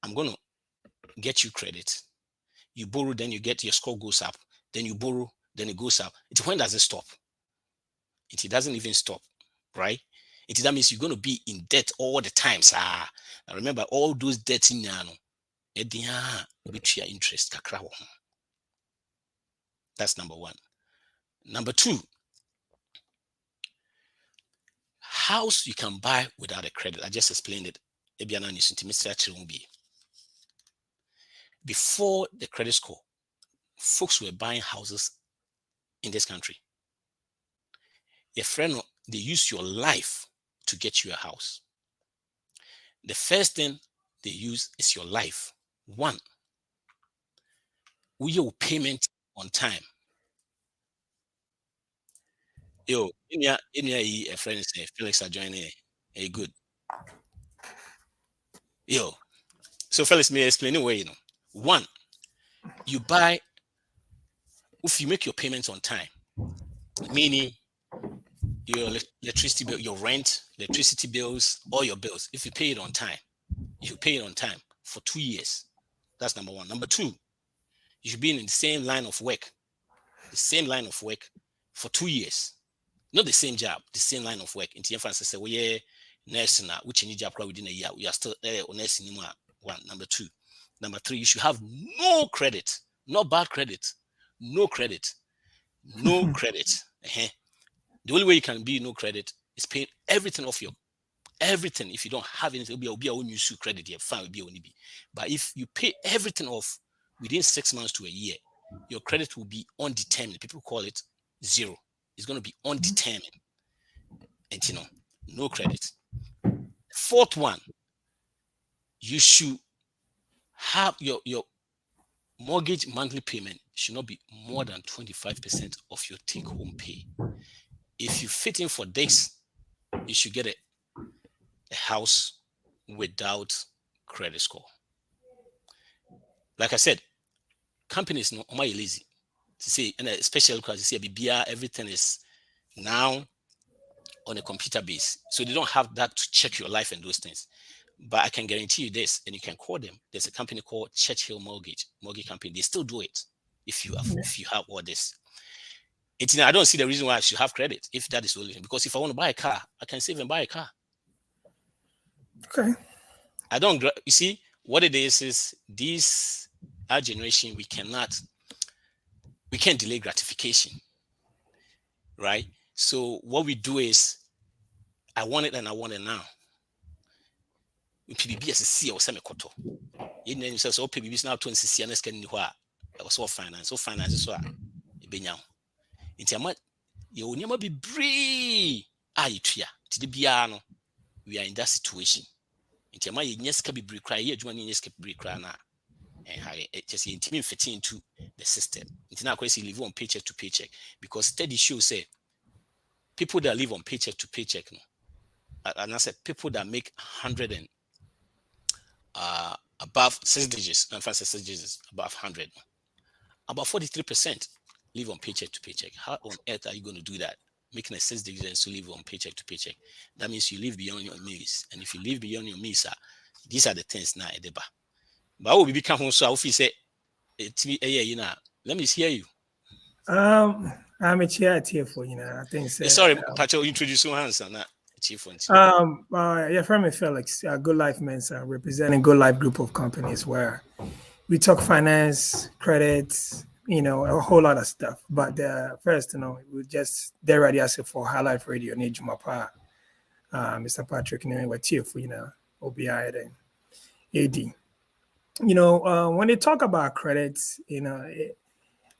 I'm gonna get you credit. You borrow, then you get your score goes up. Then you borrow, then it goes up. When does it stop? It doesn't even stop, right? That means you're going to be in debt all the time. Now remember, all those debts in Yano, interest. That's number one. Number two, house you can buy without a credit. I just explained it. Before the credit score, folks were buying houses in this country. Your friend, they use your life to get you a house. The first thing they use is your life. One, your payment on time. Yo, in a friend say Felix are joining. Hey, good. Yo, so Felix, may I explain the way, One, you buy, if you make your payments on time, meaning your electricity bill, your rent, electricity bills, all your bills, if you pay it on time, you pay it on time for 2 years. That's number one. Number two, you should be in the same line of work for 2 years. Not the same job, the same line of work. In the instance, say, well, yeah, nursing, which any job within a year, we are still on nursing. One. Number two. Number three, you should have no credit, not bad credit, no credit, no credit. The only way you can be no credit is paying everything off everything. If you don't have anything, it'll be a own issue credit here, fine, will be only be. But if you pay everything off within 6 months to a year, your credit will be undetermined. People call it zero. It's going to be undetermined. And no credit. Fourth one, you should have your mortgage monthly payment should not be more than 25% of your take-home pay. If you fit in for this, you should get a house without credit score. Like I said, companies no lazy to say, and especially because you see everything is now on a computer base, so they don't have that to check your life and those things. But I can guarantee you this, and you can call them. There's a company called Churchill Mortgage company. They still do it if you have all this. I don't see the reason why I should have credit if that is the only thing. Because if I want to buy a car, I can save and buy a car. Okay. I don't. You see what it is this our generation we can't delay gratification, right? So what we do is, I want it and I want it now. PBB as a C or semi-koto. You know, so PBB is now 20 and scan so finance. So finance is what it be now. It's a much you never be brave. To the piano. We are in that situation. It's a my yes can be break cry here. Joining yes can break cry now. And just intimate fitting into the system. It's not crazy live on paycheck to paycheck because study shows say people that live on paycheck to paycheck, and I said people that make 100 and above 6 digits, and 6 digits above 100, about 43% live on paycheck to paycheck. How on earth are you going to do that? Making a 6 digits and still live on paycheck to paycheck. That means you live beyond your means. And if you live beyond your means, these are the things now. But I will become home so I will say, let me hear you. I'm a chair for I think so. Sorry, Pacho, introduce your hands on that. Chief yeah, from Felix, Good Life Men's representing Good Life group of companies where we talk finance, credit, a whole lot of stuff. But first, we just they're ready asking for Highlight Radio, Nijumapa, Mr. Patrick, with Chief, OBI and AD. When they talk about credits,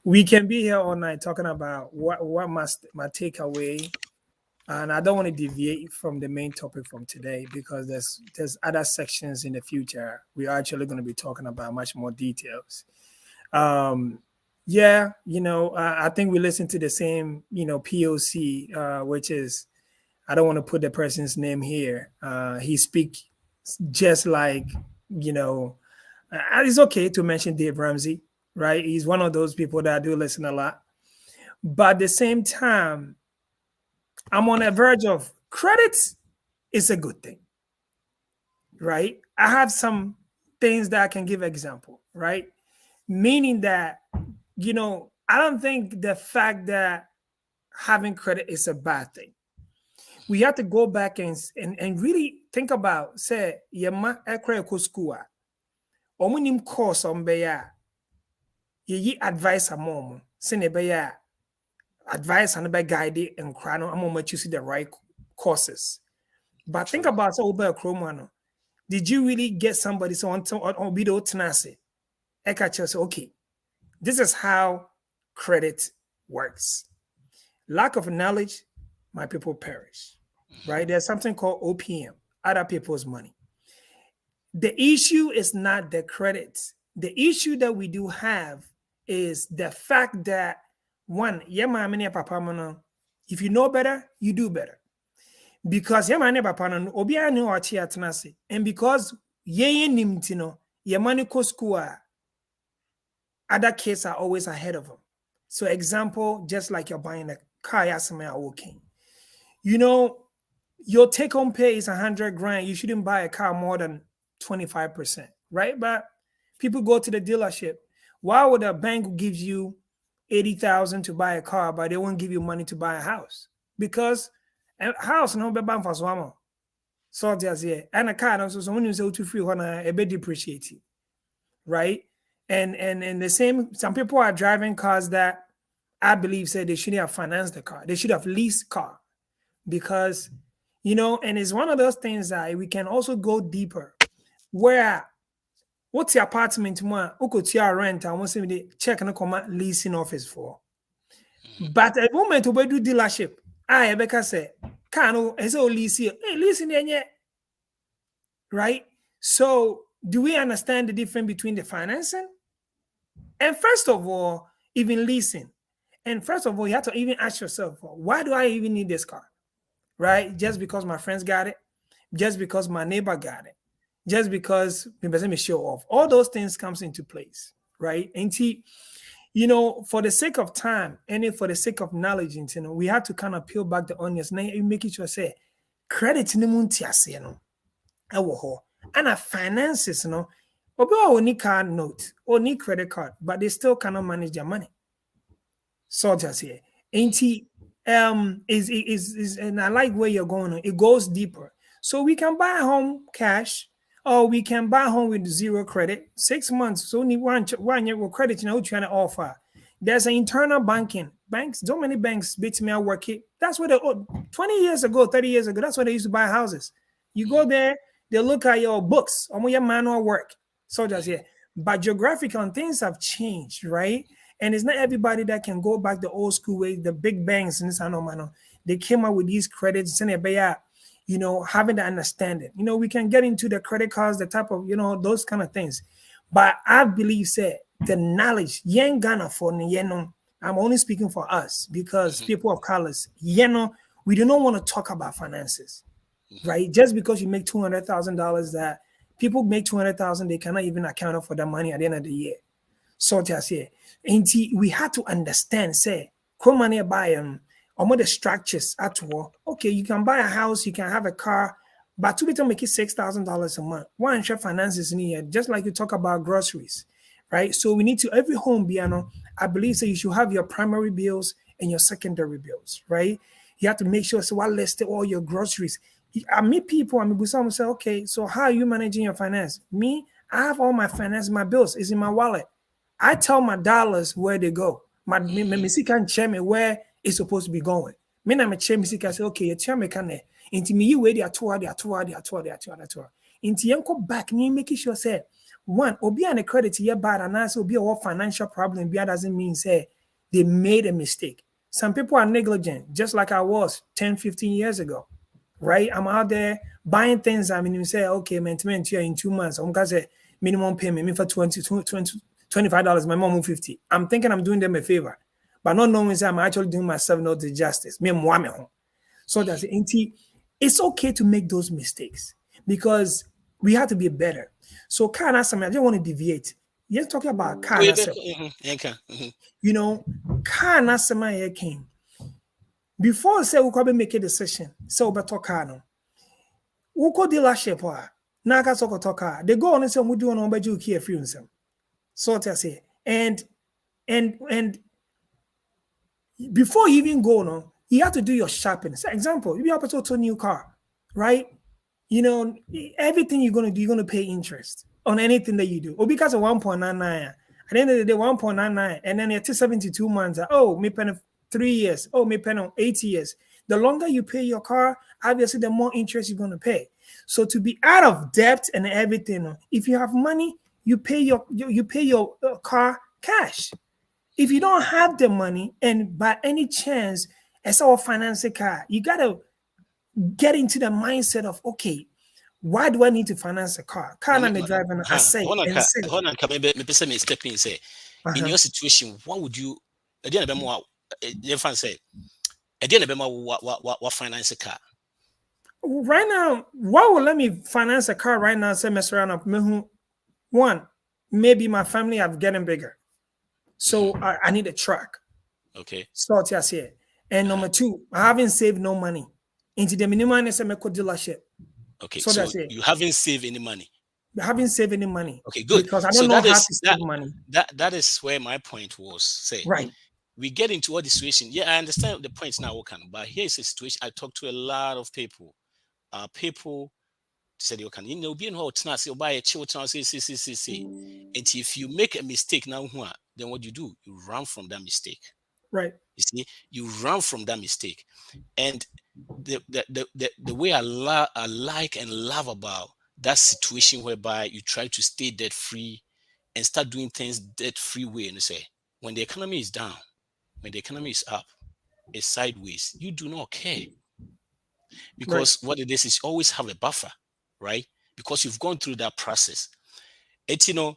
we can be here all night talking about what my takeaway. And I don't want to deviate from the main topic from today because there's other sections in the future. We're actually going to be talking about much more details. I think we listen to the same, POC, which is, I don't want to put the person's name here. He speaks just like, it's okay to mention Dave Ramsey, right? He's one of those people that I do listen a lot. But at the same time, I'm on the verge of credits is a good thing, right? I have some things that I can give example, right? Meaning that, I don't think the fact that having credit is a bad thing. We have to go back and really think about, say, yema ekre school. Omunim course on beya. Ye advice a mom. Sene beya advice and be guide and crano. I'm going to choose the right courses. But think about so over Chromano. Did you really get somebody so on video tenacity? Eka just okay. This is how credit works. Lack of knowledge, my people perish. Right? There's something called OPM, other people's money. The issue is not the credit. The issue that we do have is the fact that one, if you know better, you do better. Because and because your money cost school, other kids are always ahead of them. So example, just like you're buying a car, working. You know, your take-home pay is 100 grand. You shouldn't buy a car more than 25%, right? But people go to the dealership. Why would a bank give you 80,000 to buy a car, but they won't give you money to buy a house? Because a house no be ban for swamo. So just yeah, and a car also someone who's to free when a bit depreciated, right? And the same. Some people are driving cars that I believe said they shouldn't have financed the car. They should have leased car, because and it's one of those things that we can also go deeper. Where what's your apartment more? What's your rent? I want to say check and come leasing office for. But at the moment we do dealership, I Becca say, "Can as all leasing? Hey, leasing yet?" Right? So, do we understand the difference between the financing and first of all, even leasing? And first of all, you have to even ask yourself, why do I even need this car? Right? Just because my friends got it, just because my neighbor got it, just because me show off. All those things comes into place, right? And for the sake of time and for the sake of knowledge, we have to kind of peel back the onions. Now you make it sure say credit ni muntiase and a finances, or need card note or need credit card, but they still cannot manage their money. So just here. Is and I like where you're going. It goes deeper. So we can buy a home cash, or we can buy a home with zero credit, 6 months. So only one year credit, trying to offer. There's an internal banking. Banks, so many banks beat me at work. That's what 20 years ago, 30 years ago, that's what they used to buy houses. You go there, they look at your books, or your manual work. So just here. But geographical things have changed, right? And it's not everybody that can go back the old school way. The big banks and this they came out with these credits and having the understanding. We can get into the credit cards, the type of those kind of things. But I believe the knowledge, yen Ghana for I'm only speaking for us because people of colors, we do not want to talk about finances, right? Just because you make $200,000, that people make $200,000, they cannot even account for the money at the end of the year. So just here. And we had to understand, money buy all the structures at all. Okay, you can buy a house, you can have a car, but to be to make it $6,000 a month. One share finances in here, just like you talk about groceries, right? So we need to every home I believe you should have your primary bills and your secondary bills, right? You have to make sure what listed all your groceries. I meet people, some say, okay, so how are you managing your finance? Me, I have all my finance, my bills is in my wallet. I tell my dollars where they go. My music can check me where it's supposed to be going. Me na me check music. I say, okay, you tell me can they? Into me you where they are tour. Into you go back, you make sure say one obi and a credit here bad and also obi a financial problem. Be doesn't mean say they made a mistake. Some people are negligent, just like I was 10, 15 years ago. Right? I'm out there buying things. You say, okay, maintenance here in 2 months. I'm gonna say minimum payment me for $25, my mom $50. I'm thinking I'm doing them a favor, but not knowing that I'm actually doing myself no justice. So that's it. It's okay to make those mistakes because we have to be better. So car I don't want to deviate. You're talking about car car came. Before say we could make a decision, so better car no. We could dealership Naka soko toka. They go on and say we do on budget here free. So to say, and before you even go, no, you have to do your shopping. So example, if you have to a new car, right? You know, everything you're gonna do, you're gonna pay interest on anything that you do. Or because of 1.99. At the end of the day, 1.99, and then it's 72 months. Oh, me paying 3 years. Oh, me paying 8 years. The longer you pay your car, obviously, the more interest you're gonna pay. So to be out of debt and everything, if you have money, you pay your car cash. If you don't have the money, and by any chance, as our finance a car, you gotta get into the mindset of, okay, why do I need to finance a car? Car and the driver, I say, and say. Hold on, me step in say. In your situation, what would you? Again, your fan say. Again, what finance a car? Right now, what will let me finance a car right now? Say, mess around. One, maybe my family are getting bigger, so I need a truck. Okay. Start here. And number two, I haven't saved no money into the minimum dealership. Okay, so that's it. You haven't saved any money. I haven't saved any money. Okay, good. Because I don't know how to save money. That is where my point was. Say, right. We get into all the situation. Yeah, I understand the points now, but here's a situation. I talk to a lot of people. People said you can, being hot now, say buy a children, say. And if you make a mistake now, then what you do? You run from that mistake. Right. You see, you run from that mistake. And the way I like and love about that situation whereby you try to stay debt free and start doing things debt free way, and you say, when the economy is down, when the economy is up, it's sideways, you do not care. Because what it is always have a buffer, right? Because you've gone through that process. It's, it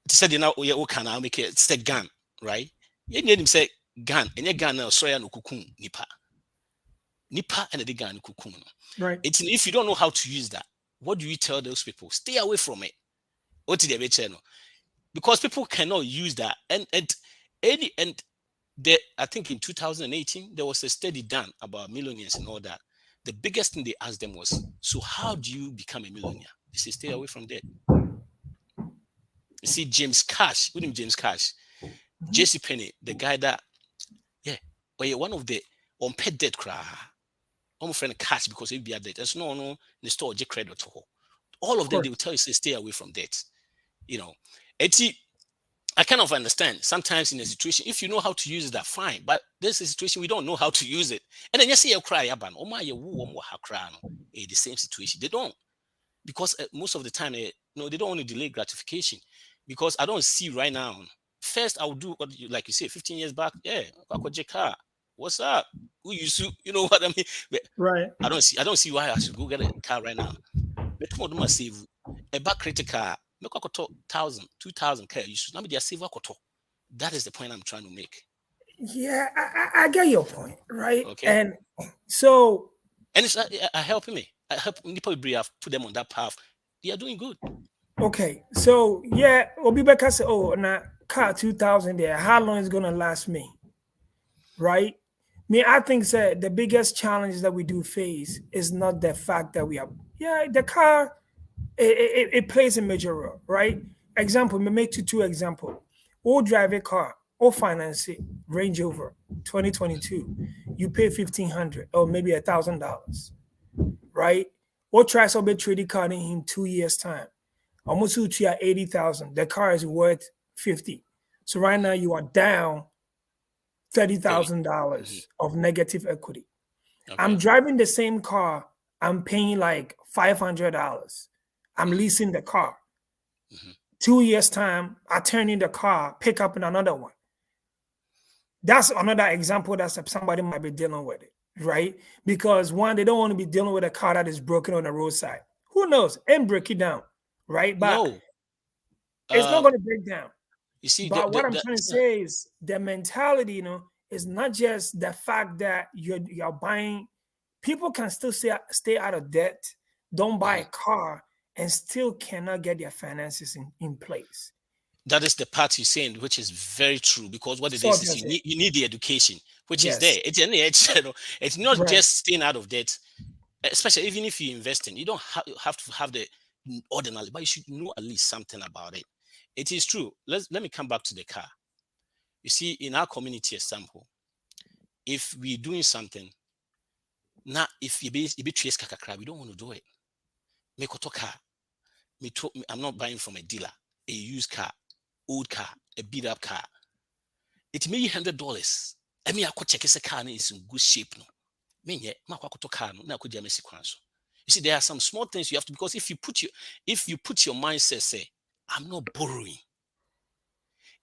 said, what can I make it? It's a gun, right? You need him say gun, and your gun now, sorry, no kukun, nipa and the gun kukun. Right. It's if you don't know how to use that, what do you tell those people? Stay away from it. What did they channel? Because people cannot use that. And I think in 2018 there was a study done about millionaires and all that. The biggest thing they asked them was, so how do you become a millionaire? They say, stay away from debt. You see, James Cash, who named James Cash? JC Penny, the guy that, one of the unpaid debt cry. I'm friend cash because it be a debt. There's no the store J credit to all of them. They will tell you say stay away from debt. I kind of understand sometimes in a situation if you know how to use it, that fine. But there's a situation we don't know how to use it, and then you say you cry aban. Oh my, the same situation. They don't, because most of the time they don't want to delay gratification, because I don't see right now. First, I'll do what like you say 15 years back. Yeah, car. What's up? Who you sue? You know what I mean? But right. I don't see why I should go get a car right now. But come on, save a back critical. Make a 1,000, 2,000 car. You should not be their save. That is the point I'm trying to make. Yeah, I get your point, right? Okay. And so, and it's helping me. I help people put them on that path. They are doing good. Okay, so yeah, Obibeka said, "Oh, now car 2,000 there. How long is it gonna last me?" Right? I think that the biggest challenge that we do face is not the fact that we are, the car, it plays a major role, right? Example, me make two example. Or drive a car, or finance it, Range Rover 2022, you pay $1,500 or maybe $1,000, right? Or try some trading car in 2 years' time. Almost to you at 80,000. The car is worth 50. So right now you are down $30,000 of negative equity. Okay. I'm driving the same car. I'm paying like $500. I'm leasing the car. 2 years time, I turn in the car, pick up in another one. That's another example that somebody might be dealing with it, right? Because one, they don't want to be dealing with a car that is broken on the roadside. Who knows? And break it down, right? But no, it's not going to break down. You see, but what I'm trying to say is the mentality, is not just the fact that you're buying. People can still stay out of debt, don't buy a car, and still cannot get their finances in place. That is the part you're saying, which is very true, because what it is you need the education, which is there. It's not just staying out of debt, especially even if you're investing. You don't have to have the ordinary, but you should know at least something about it. It is true. Let me come back to the car. You see, in our community example, if we're doing something, now if you be trace kakakra, we don't want to do it. Make a car. I'm not buying from a dealer, a used car, old car, a beat up car. It may $100. I mean, I could check a car is in good shape. No, mean yet, car no, could you see, there are some small things you have to, because if you put your mindset, say, I'm not borrowing,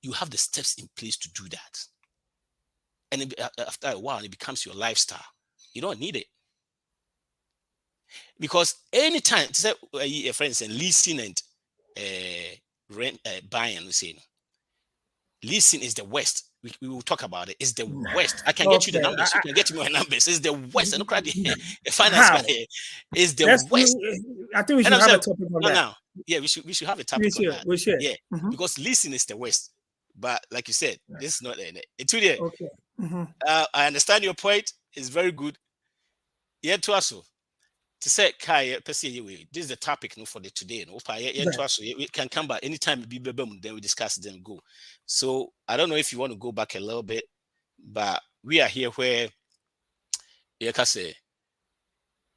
you have the steps in place to do that. And after a while, it becomes your lifestyle. You don't need it. Because anytime, say, for instance, leasing and rent, buying, we say, leasing is the worst. We will talk about it. It's the worst. I can get you the numbers. You can get me my numbers. It's the worst. And look at the finance here. It's the worst. I think we should have a topic on that. Now, yeah, we should have a topic on that. We should. Yeah, because leasing is the worst. But like you said, this is not it's really. Okay. I understand your point. It's very good. Yeah, to us. To say, Kai, this is the topic for the today. We can come back anytime. Then we discuss. Then go. So I don't know if you want to go back a little bit, but we are here where you can say,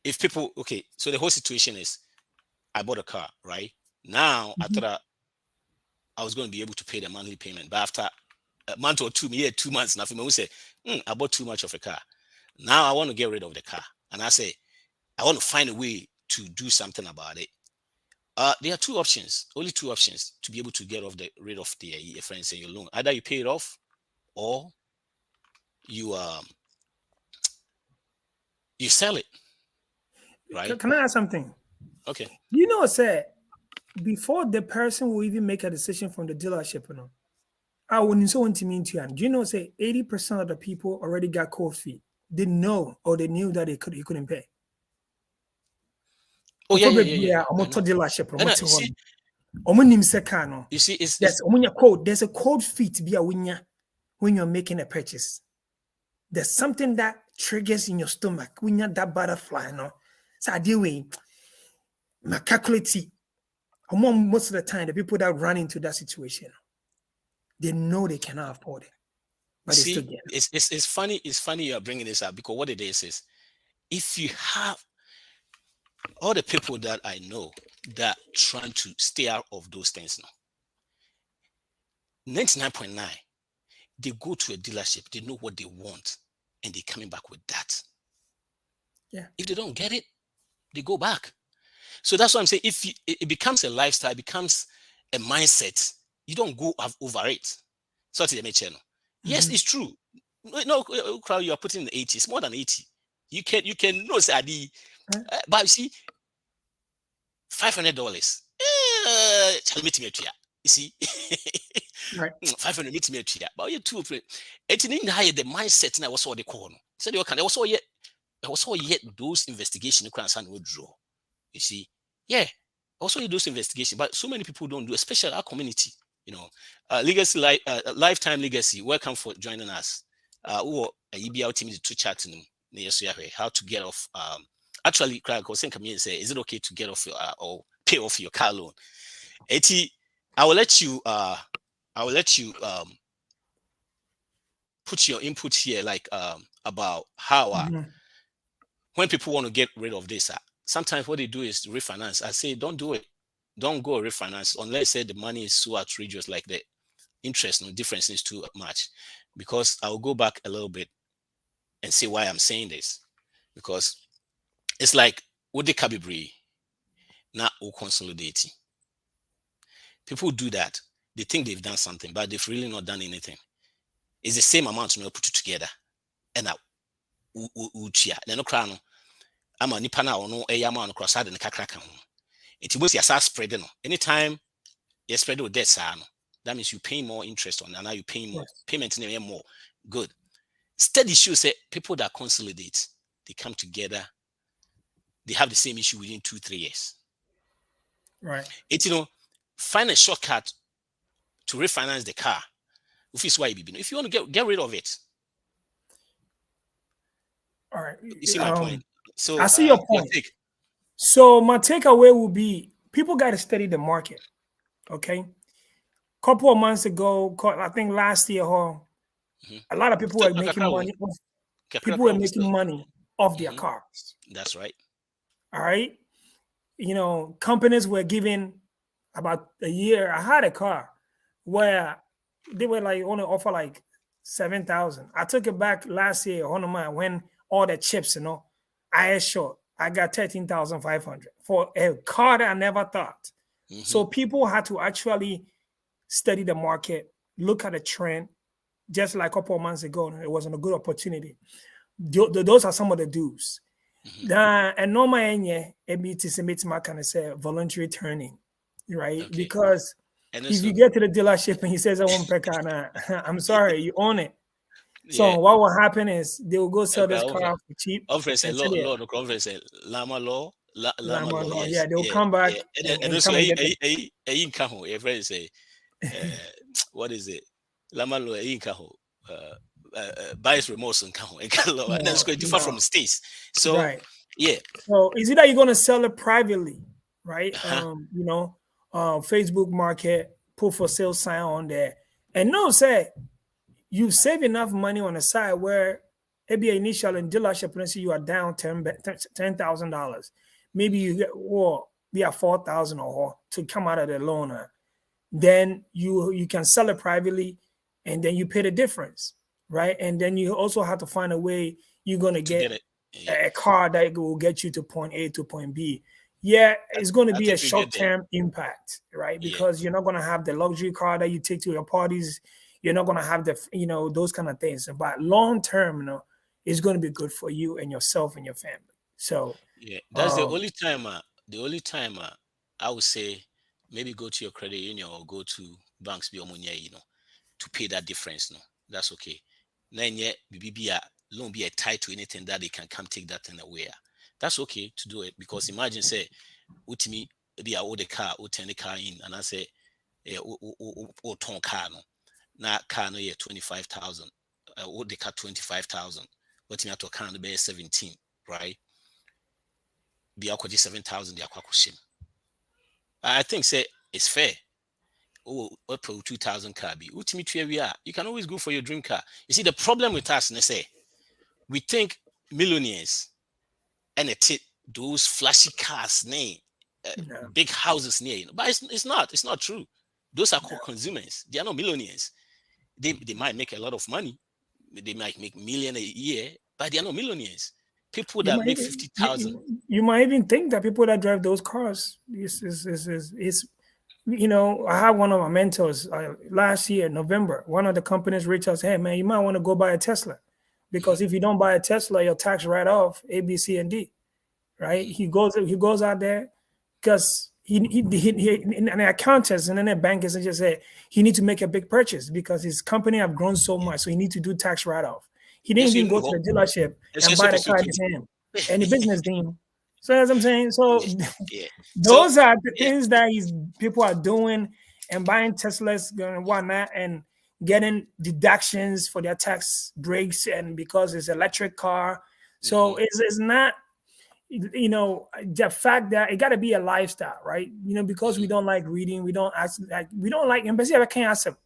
if people, okay, so the whole situation is, I bought a car, right? Now I thought I was going to be able to pay the monthly payment, but after a month or 2 months, nothing. We say, I bought too much of a car. Now I want to get rid of the car, and I say, I want to find a way to do something about it. There are two options, only two options to be able to get rid of the friends and your loan. Either you pay it off, or you sell it. Right? Can I ask something? Okay. You know, say before the person will even make a decision from the dealership, I wouldn't so want to mean to you. Do you know, say 80% of the people already got cold feet. They know, or they knew that he couldn't pay. Oh yeah. Dealership. You see, it's there's a cold feet when you're making a purchase. There's something that triggers in your stomach when you're that butterfly, So I deal with my calculate. Most of the time, the people that run into that situation, they know they cannot afford it, but see, they still get it. It's funny. It's funny you are bringing this up, because what it is if you have all the people that I know that trying to stay out of those things now, 99.9, they go to a dealership, they know what they want, and they're coming back with that. Yeah. If they don't get it, they go back. So that's what I'm saying. If it becomes a lifestyle, it becomes a mindset, you don't go over it. So to the channel. Yes, it's true. No, crowd, you are putting in the 80s, more than 80. You can know say but you see, $500. You see, right? $500. But you two, it's in the mindset. I was all the corner. So they can also yet those investigation would draw. You see, yeah, also those investigation. But so many people don't do, especially our community. Legacy Lifetime Legacy. Welcome for joining us. Or EBL team to chat to them. How to get off. Actually, Craig was saying, come here and say, is it okay to get off or pay off your car loan? I will let you put your input here, like about how when people want to get rid of this, sometimes what they do is refinance. I say, don't do it. Don't go refinance unless say the money is so outrageous, like the interest no difference is too much. Because I will go back a little bit and see why I'm saying this. Because it's like what the cabibri not consolidating. People do that. They think they've done something, but they've really not done anything. It's the same amount to put it together. And now then no I'm a nipa na no a man across side and the kakraka. It was your spread. Anytime you spread with debt, that means you pay more interest on, and now you pay more payment in more. Good. Steady issue say people that consolidate, they come together, they have the same issue within 2-3 years. Right. It's find a shortcut to refinance the car. If you want to get rid of it. All right. You see my point. So I see your point. So my takeaway will be people got to study the market. Okay. Couple of months ago, I think last year, a lot of people were making money. People were making money off their cars. That's right. All right. You know, companies were giving about a year. I had a car where they were like only offer like 7,000. I took it back last year on mine when all the chips, you know, I had short. I got 13,500 for a car that I never thought. So people had to actually study the market, look at the trend. Just like a couple of months ago, it wasn't a good opportunity. Those are some of the do's. And normally, it kind of say voluntary turning, right? Okay. Because if you get to the dealership and he says, I want Pekana, I'm sorry, you own it. So what will happen is they will go sell this car for cheap. Lama law. Yeah, they'll come back. And also, what is it? Lama law, bias remorse and that's going to differ from states. So right. So is it that you're going to sell it privately, right? You know, Facebook Market, put for sale sign on there, and no, say you save enough money on the side where maybe initial in dealership, let's say you are down $10,000, maybe you get be at 4,000 or to come out of the loan. Then you can sell it privately, and then you pay the difference. Right. And then you also have to find a way you're going to get a car that will get you to point A to point B. Yeah, it's going to be a short-term impact, right? Because you're not going to have the luxury car that you take to your parties. You're not going to have the, you know, those kind of things. But long-term, you know, it's going to be good for you and yourself and your family. So that's the only time I would say maybe go to your credit union or go to banks, you know, to pay that difference. No, that's okay. Loan be a tie to anything that they can come take that thing away. That's okay to do it, because imagine say with me be I the car or turn the car in and I say or ton car no now car no 25,000 or the car 25,000 what me to car no be 17, right? Be akwaji 7,000 the akwakushim. I think say it's fair. Oh, what 2,000 car be? You can always go for your dream car. You see, the problem with us, they say, we think millionaires and those flashy cars, big houses, but it's not true. Those are called consumers. They are not millionaires. They might make a lot of money. They might make million a year, but they are not millionaires. People that make 50,000. You might even think that people that drive those cars is you know, I had one of my mentors last year, November. One of the companies reached out, hey, man, you might want to go buy a Tesla. Because if you don't buy a Tesla, your tax write-off, A, B, C, and D, right? He goes out there because he an accountant and then a banker just say he needs to make a big purchase because his company have grown so much, so he needs to do tax write-off. He didn't even go to the dealership and buy the car in his hand and the business team. So as I'm saying, so those are the things that people are doing and buying Teslas and whatnot and getting deductions for their tax breaks and because it's electric car. So it's not, you know, the fact that it got to be a lifestyle, right? You know, because we don't like reading, we don't like embassy. I can't ask them.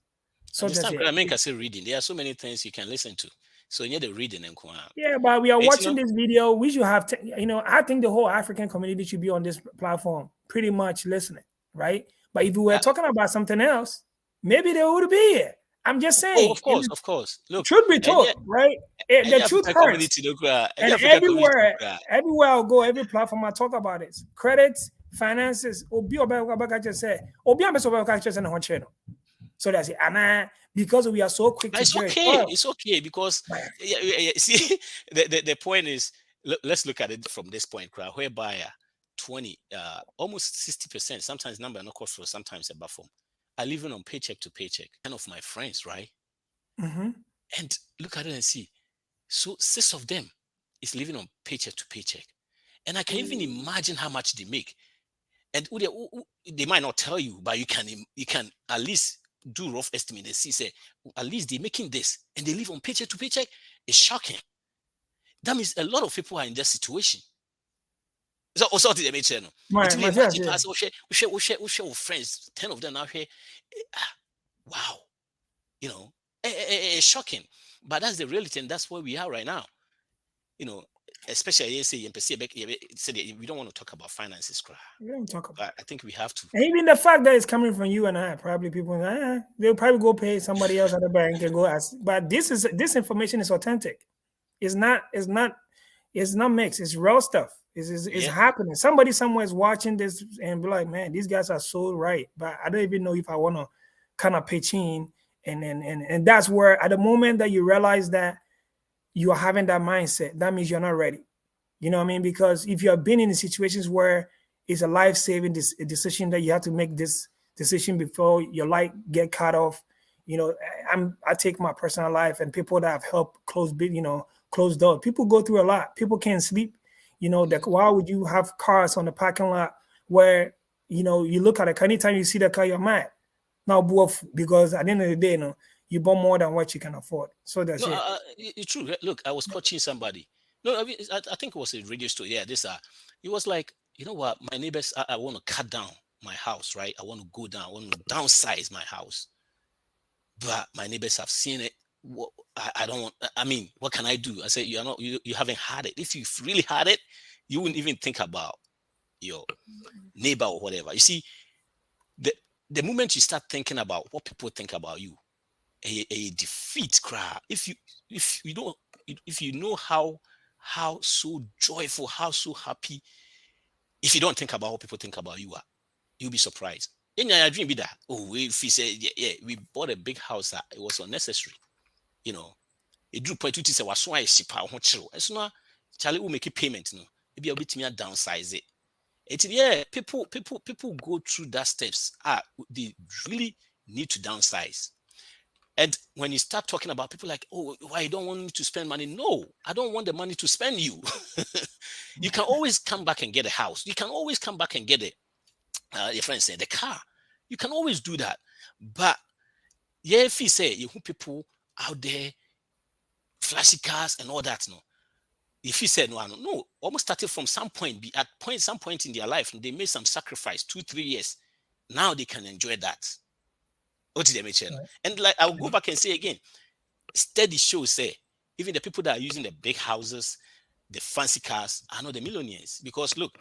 So I mean, I say reading. There are so many things you can listen to. So you need the reading and yeah, but we are watching this video. We should have, you know, I think the whole African community should be on this platform, pretty much listening, right? But if we were talking about something else, maybe they would be here. I'm just saying. Oh, of course. Look, truth be told, right? The truth hurts. And everywhere I'll go, every platform I talk about it. Credits, finances. So that's it. And because we are so quick to judge. It's okay because see, the point is, let's look at it from this point, whereby 20, almost 60%, sometimes number not cost for, sometimes a buffer, are living on paycheck to paycheck. Kind of my friends, right? And look at it and see. So 6 of them is living on paycheck to paycheck. And I can even imagine how much they make. And they might not tell you, but you can at least do rough estimate and see, say, at least they're making this and they live on paycheck to paycheck. It's shocking. That means a lot of people are in that situation. So also the channel. We friends, 10 of them out here. Wow. You know, it's shocking. But that's the reality, and that's where we are right now. you know, especially you say we don't want to talk about finances, We don't talk about. but I think we have to. And even the fact that it's coming from you and I, probably people they'll probably go pay somebody else at the bank and go ask. But this information is authentic. It's not mixed. It's real stuff. It's Yeah. happening. Somebody somewhere is watching this and be like, man, these guys are so right. But I don't even know if I want to kind of pitch in. And that's where at the moment that you realize that you are having that mindset, that means you're not ready. You know what I mean? Because if you have been in situations where it's a life-saving decision that you have to make this decision before your light get cut off, you know, I take my personal life and people that have helped close doors. People go through a lot. People can't sleep. You know, that why would you have cars on the parking lot where you know you look at a car, anytime you see the car, you're mad. Now, because at the end of the day, you know, you bought more than what you can afford. So that's No, it. it's true. Look, I was coaching somebody. No, I mean, I think it was a radio story. Yeah, this. It was like, you know what? My neighbors, I want to cut down my house, right? I want to go down. I want to downsize my house. But my neighbors have seen it. I don't want. I mean, what can I do? I said, you're not. You haven't had it. If you've really had it, you wouldn't even think about your neighbor or whatever. You see, the moment you start thinking about what people think about you, a defeat cry. If you don't, if you know how so joyful, how so happy, if you don't think about what people think about you are, you'll be surprised. In your dream be that, oh, if he said, yeah, we bought a big house that it was unnecessary, you know. It drew point to say was why she power chill. It's not Charlie will make a payment, no. Maybe I'll be to me downsize it. It's yeah, people go through that steps. They really need to downsize. And when you start talking about people like, oh, why you don't want me to spend money? No, I don't want the money to spend you. You can always come back and get a house. You can always come back and get it. Your friend said the car. You can always do that. But yeah, if you say you people out there, flashy cars and all that, no. If you said no, almost started from some point in their life, they made some sacrifice 2-3 years. Now they can enjoy that. What did they mention? Right. And like I'll go back and say again, steady shows say even the people that are using the big houses, the fancy cars are not the millionaires. Because look,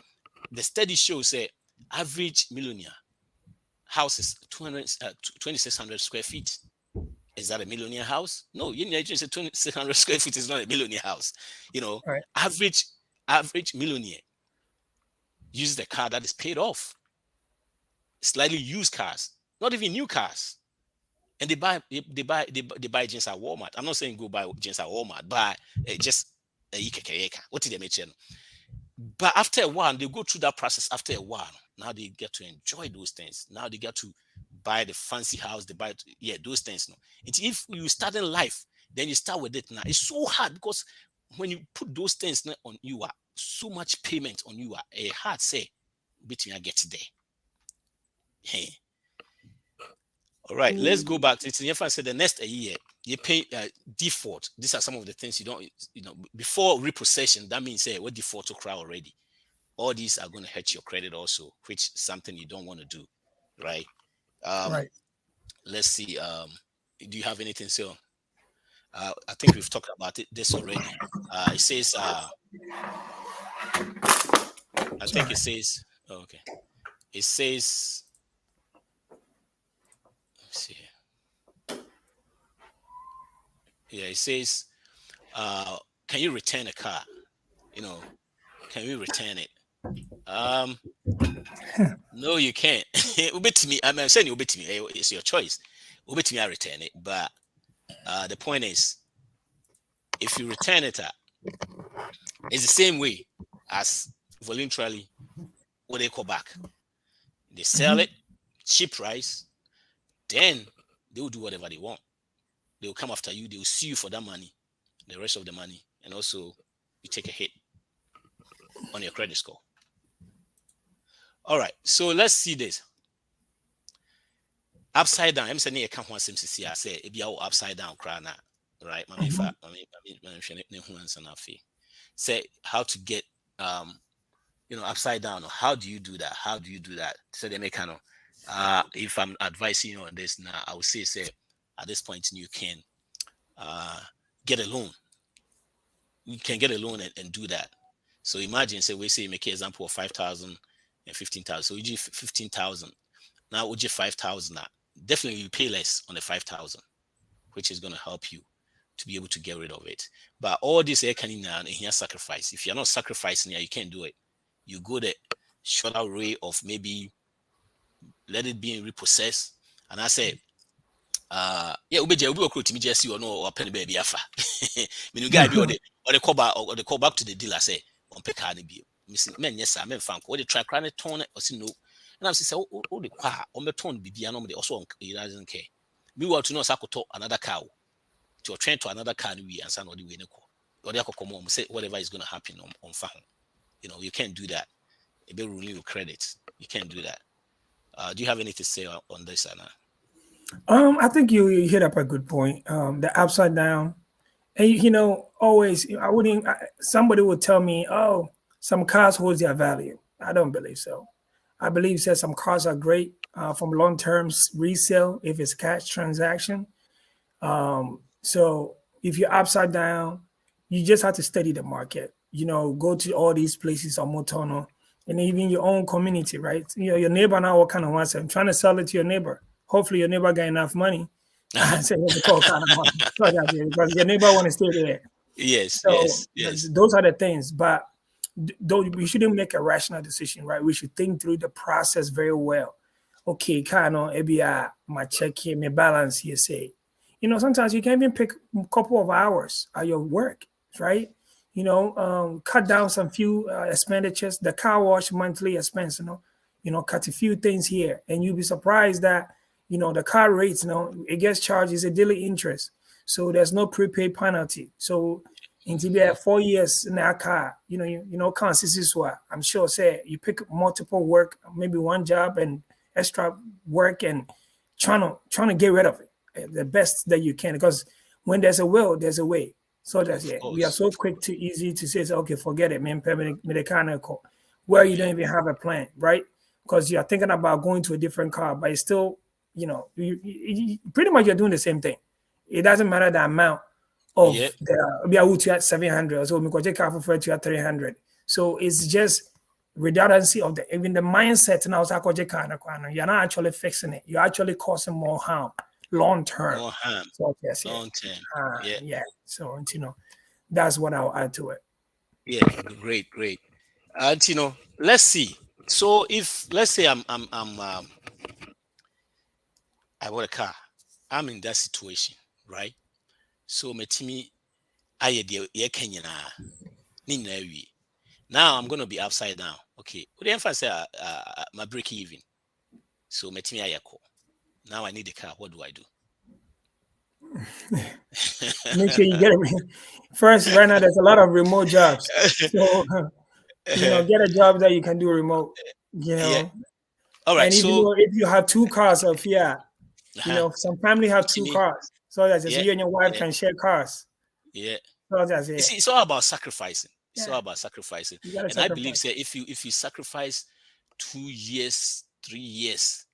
the steady shows say average millionaire house is 2,600 square feet. Is that a millionaire house? No, you know, 2,600 square feet is not a millionaire house. You know, right. average millionaire uses the car that is paid off. Slightly used cars, not even new cars. And they buy jeans at Walmart. I'm not saying go buy jeans at Walmart, buy just a Ikeka. What did they mention? But after a while, they go through that process. After a while, now they get to enjoy those things. Now they get to buy the fancy house. They buy those things. No, if you start in life, then you start with it now. It's so hard because when you put those things on you, are so much payment on you. Are a hard say between I get there. Hey. All right, let's go back to it. If I said the next year, you pay default. These are some of the things you don't, before repossession. That means what default to cry already. All these are going to hurt your credit also, which is something you don't want to do, right? Right. Let's see. Do you have anything? So, I think we've talked about this already. It says. I think it says. Oh, okay. It says. Let's see. Yeah, it says, can you return a car? Can we return it? No, you can't. I'm saying you to me. It's your choice. To me, I return it. But the point is, if you return it, it's the same way as voluntarily what they call back. They sell it cheap price, then they will do whatever they want. They will come after you. They will sue you for that money, the rest of the money, and also you take a hit on your credit score. All right, so let's see this. Upside down. I'm saying I can't want to see. I say it be all upside down, crana, right? Say how to get upside down. Or how do you do that? How do you do that? So they make kind of. If I'm advising you on this now, I would say at this point you can get a loan. you can get a loan and do that. So imagine, say, we say you make an example of 5,000 and 15,000. So you give 15,000. Now we give 5,000. Definitely you pay less on the 5,000, which is going to help you to be able to get rid of it. But all this air canning and here sacrifice. If you're not sacrificing here, you can't do it. You go the shorter way of maybe let it be repossessed. And I say, yeah, we will recruit me just you know or penny baby afa. When you guys or the call back to the dealer say on pick card be. Missing men, yes, I mean, Frank, or the track run it tone or see no. And I'm saying, oh, the car on the tone be normally also he doesn't care. We want to know Sakoto another cow to train to another car we and son or the winner call. Or the come on, say whatever is going to happen on farm. You know, you can't do that. It be ruling your credit. You can't do that. Do you have anything to say on this, Anna? I think you hit up a good point. The upside down, and you know, always somebody would tell me, "Oh, some cars hold their value." I don't believe so. I believe that some cars are great from long-term resale if it's cash transaction. So if you're upside down, you just have to study the market. You know, go to all these places on Motono and even your own community, right? You know, your neighbor now what kind of wants it. I'm trying to sell it to your neighbor. Hopefully your neighbor got enough money. So you have to call kind of money because your neighbor want to stay there. Yes, So yes. those are the things. But though we shouldn't make a rational decision, right? We should think through the process very well. Okay, kind of maybe my check here, my balance here, say. You know, sometimes you can even pick a couple of hours at your work, right? You know, cut down some few expenditures, the car wash monthly expense, cut a few things here, and you'll be surprised that the car rates, it gets charged is a daily interest, so there's no prepaid penalty. So into be 4 years in that car, I'm sure say you pick multiple work, maybe one job and extra work and trying to get rid of it the best that you can, because when there's a will, there's a way. So that's it. We are so quick to easy to say, okay, forget it, man. Where you don't even have a plan, right? Because you're thinking about going to a different car, but it's still, you pretty much you're doing the same thing. It doesn't matter the amount of we are at 700, so we could take car for 300. So it's just redundancy of even the mindset now. You're not actually fixing it. You're actually causing more harm. Long term. So, yes, long term. Yeah. So that's what I'll add to it. Yeah, great. And let's see. So if let's say I bought a car, I'm in that situation, right? So me now I'm gonna be upside down. Okay. What the emphasis my break even. So me now I need a car. What do I do? Make sure you get it. First, right now, there's a lot of remote jobs. So, get a job that you can do remote. Yeah. All right. And if you have two cars of some family have two cars. So that's just you and your wife can share cars. Yeah. So that's it. It's all about sacrificing. It's all about sacrificing. And I believe if you sacrifice 2 years, 3 years,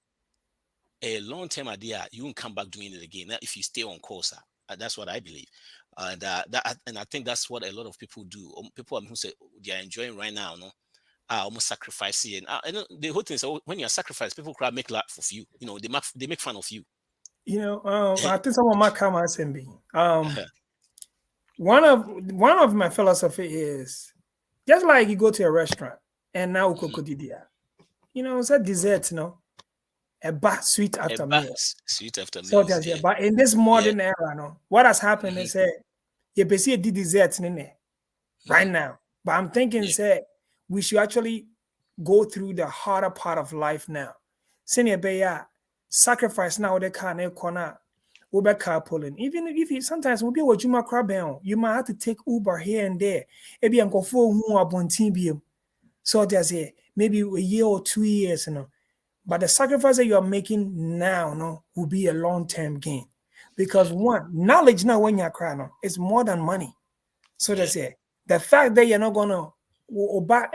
a long-term idea, you won't come back doing it again. Now, if you stay on course, that's what I believe, and I think that's what a lot of people do. People who say they are enjoying right now, almost sacrificing. And the whole thing is when you are sacrificed, people cry, make laugh of you. They make fun of you. I think someone might come and me. One of my philosophy is just like you go to a restaurant and now it's a dessert, a bad sweet after meal. Sweet after meal. So that's it. But in this modern era, what has happened is you basically did dessert right now. But I'm thinking we should actually go through the harder part of life now. Sacrifice now the corner Uber carpooling. Even if you sometimes will be what you might have to take Uber here and there. Maybe I'm going for so that's it. Maybe a year or 2 years, But the sacrifice that you are making now, will be a long-term gain, because one, knowledge now when you're crying, it's more than money. So that's it. The fact that you're not gonna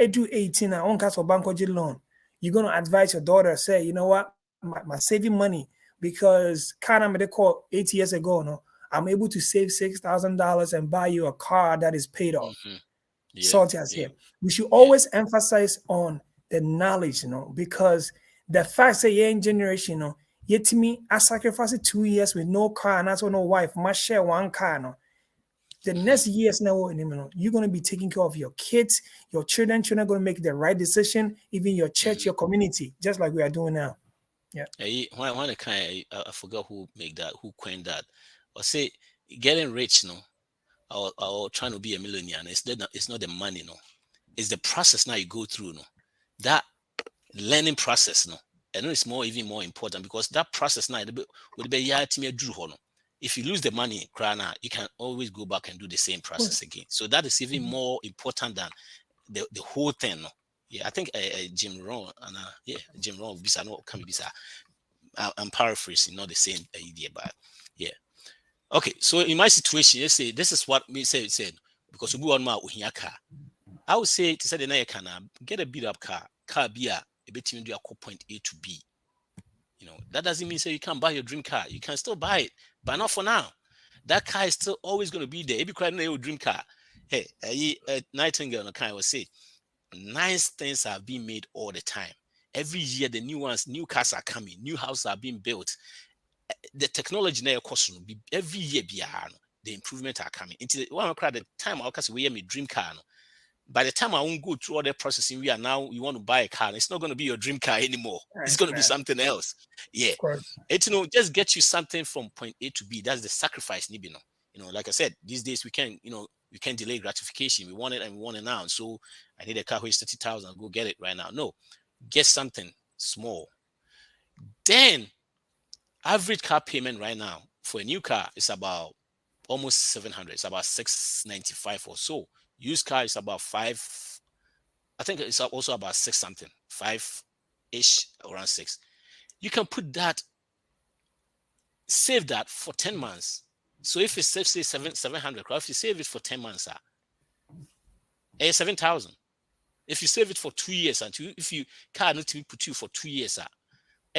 do 18 on cast or bank loan, you're gonna advise your daughter, say, you know what, my saving money, because kind of they call 8 years ago, I'm able to save $6,000 and buy you a car that is paid off. Yeah, Salty as yeah. here. We should always emphasize on the knowledge, because the fact that you're in generation, yet to me, I sacrificed 2 years with no car and also no wife. My share one car, the next years now, you're going to be taking care of your kids, your children. Children are going to make the right decision, even your church, your community, just like we are doing now. Yeah. When I forgot who coined that, or say getting rich, or trying to be a millionaire. It's not the money, it's the process now you go through, that learning process, and it's even more important, because that process now would be if you lose the money, you can always go back and do the same process again. So that is even more important than the whole thing. Yeah, I think Jim Rohn and Jim Rohn bisa no can be bisa. I'm paraphrasing, not the same idea, but yeah. Okay, so in my situation, let's say this is what me said because we want my car. I would say to say the na can get a beat up car be a bit into a point A to B. That doesn't mean you can't buy your dream car. You can still buy it, but not for now. That car is still always going to be there. If you cry your dream car, hey, Nightingale on car will say, nice things are being made all the time. Every year, the new cars are coming, new houses are being built. The technology now costs every year, the improvements are coming. Until the time I'll we have my dream car. By the time I won't go through all the processing, you want to buy a car. It's not going to be your dream car anymore. It's going to be something else. Yeah. It just get you something from point A to B. That's the sacrifice, like I said, these days we can delay gratification. We want it and we want it now. So I need a car which is 30,000. I'll go get it right now. No, get something small. Then average car payment right now for a new car is about almost 700. It's about 695 or so. Used car is about 5. I think it's also about 6 something, 5-ish, around 6. You can put that, save that for 10 months. So if you save, say 700, if you save it for 10 months, 7,000. If you save it for 2 years, and if you car not to be put you for 2 years,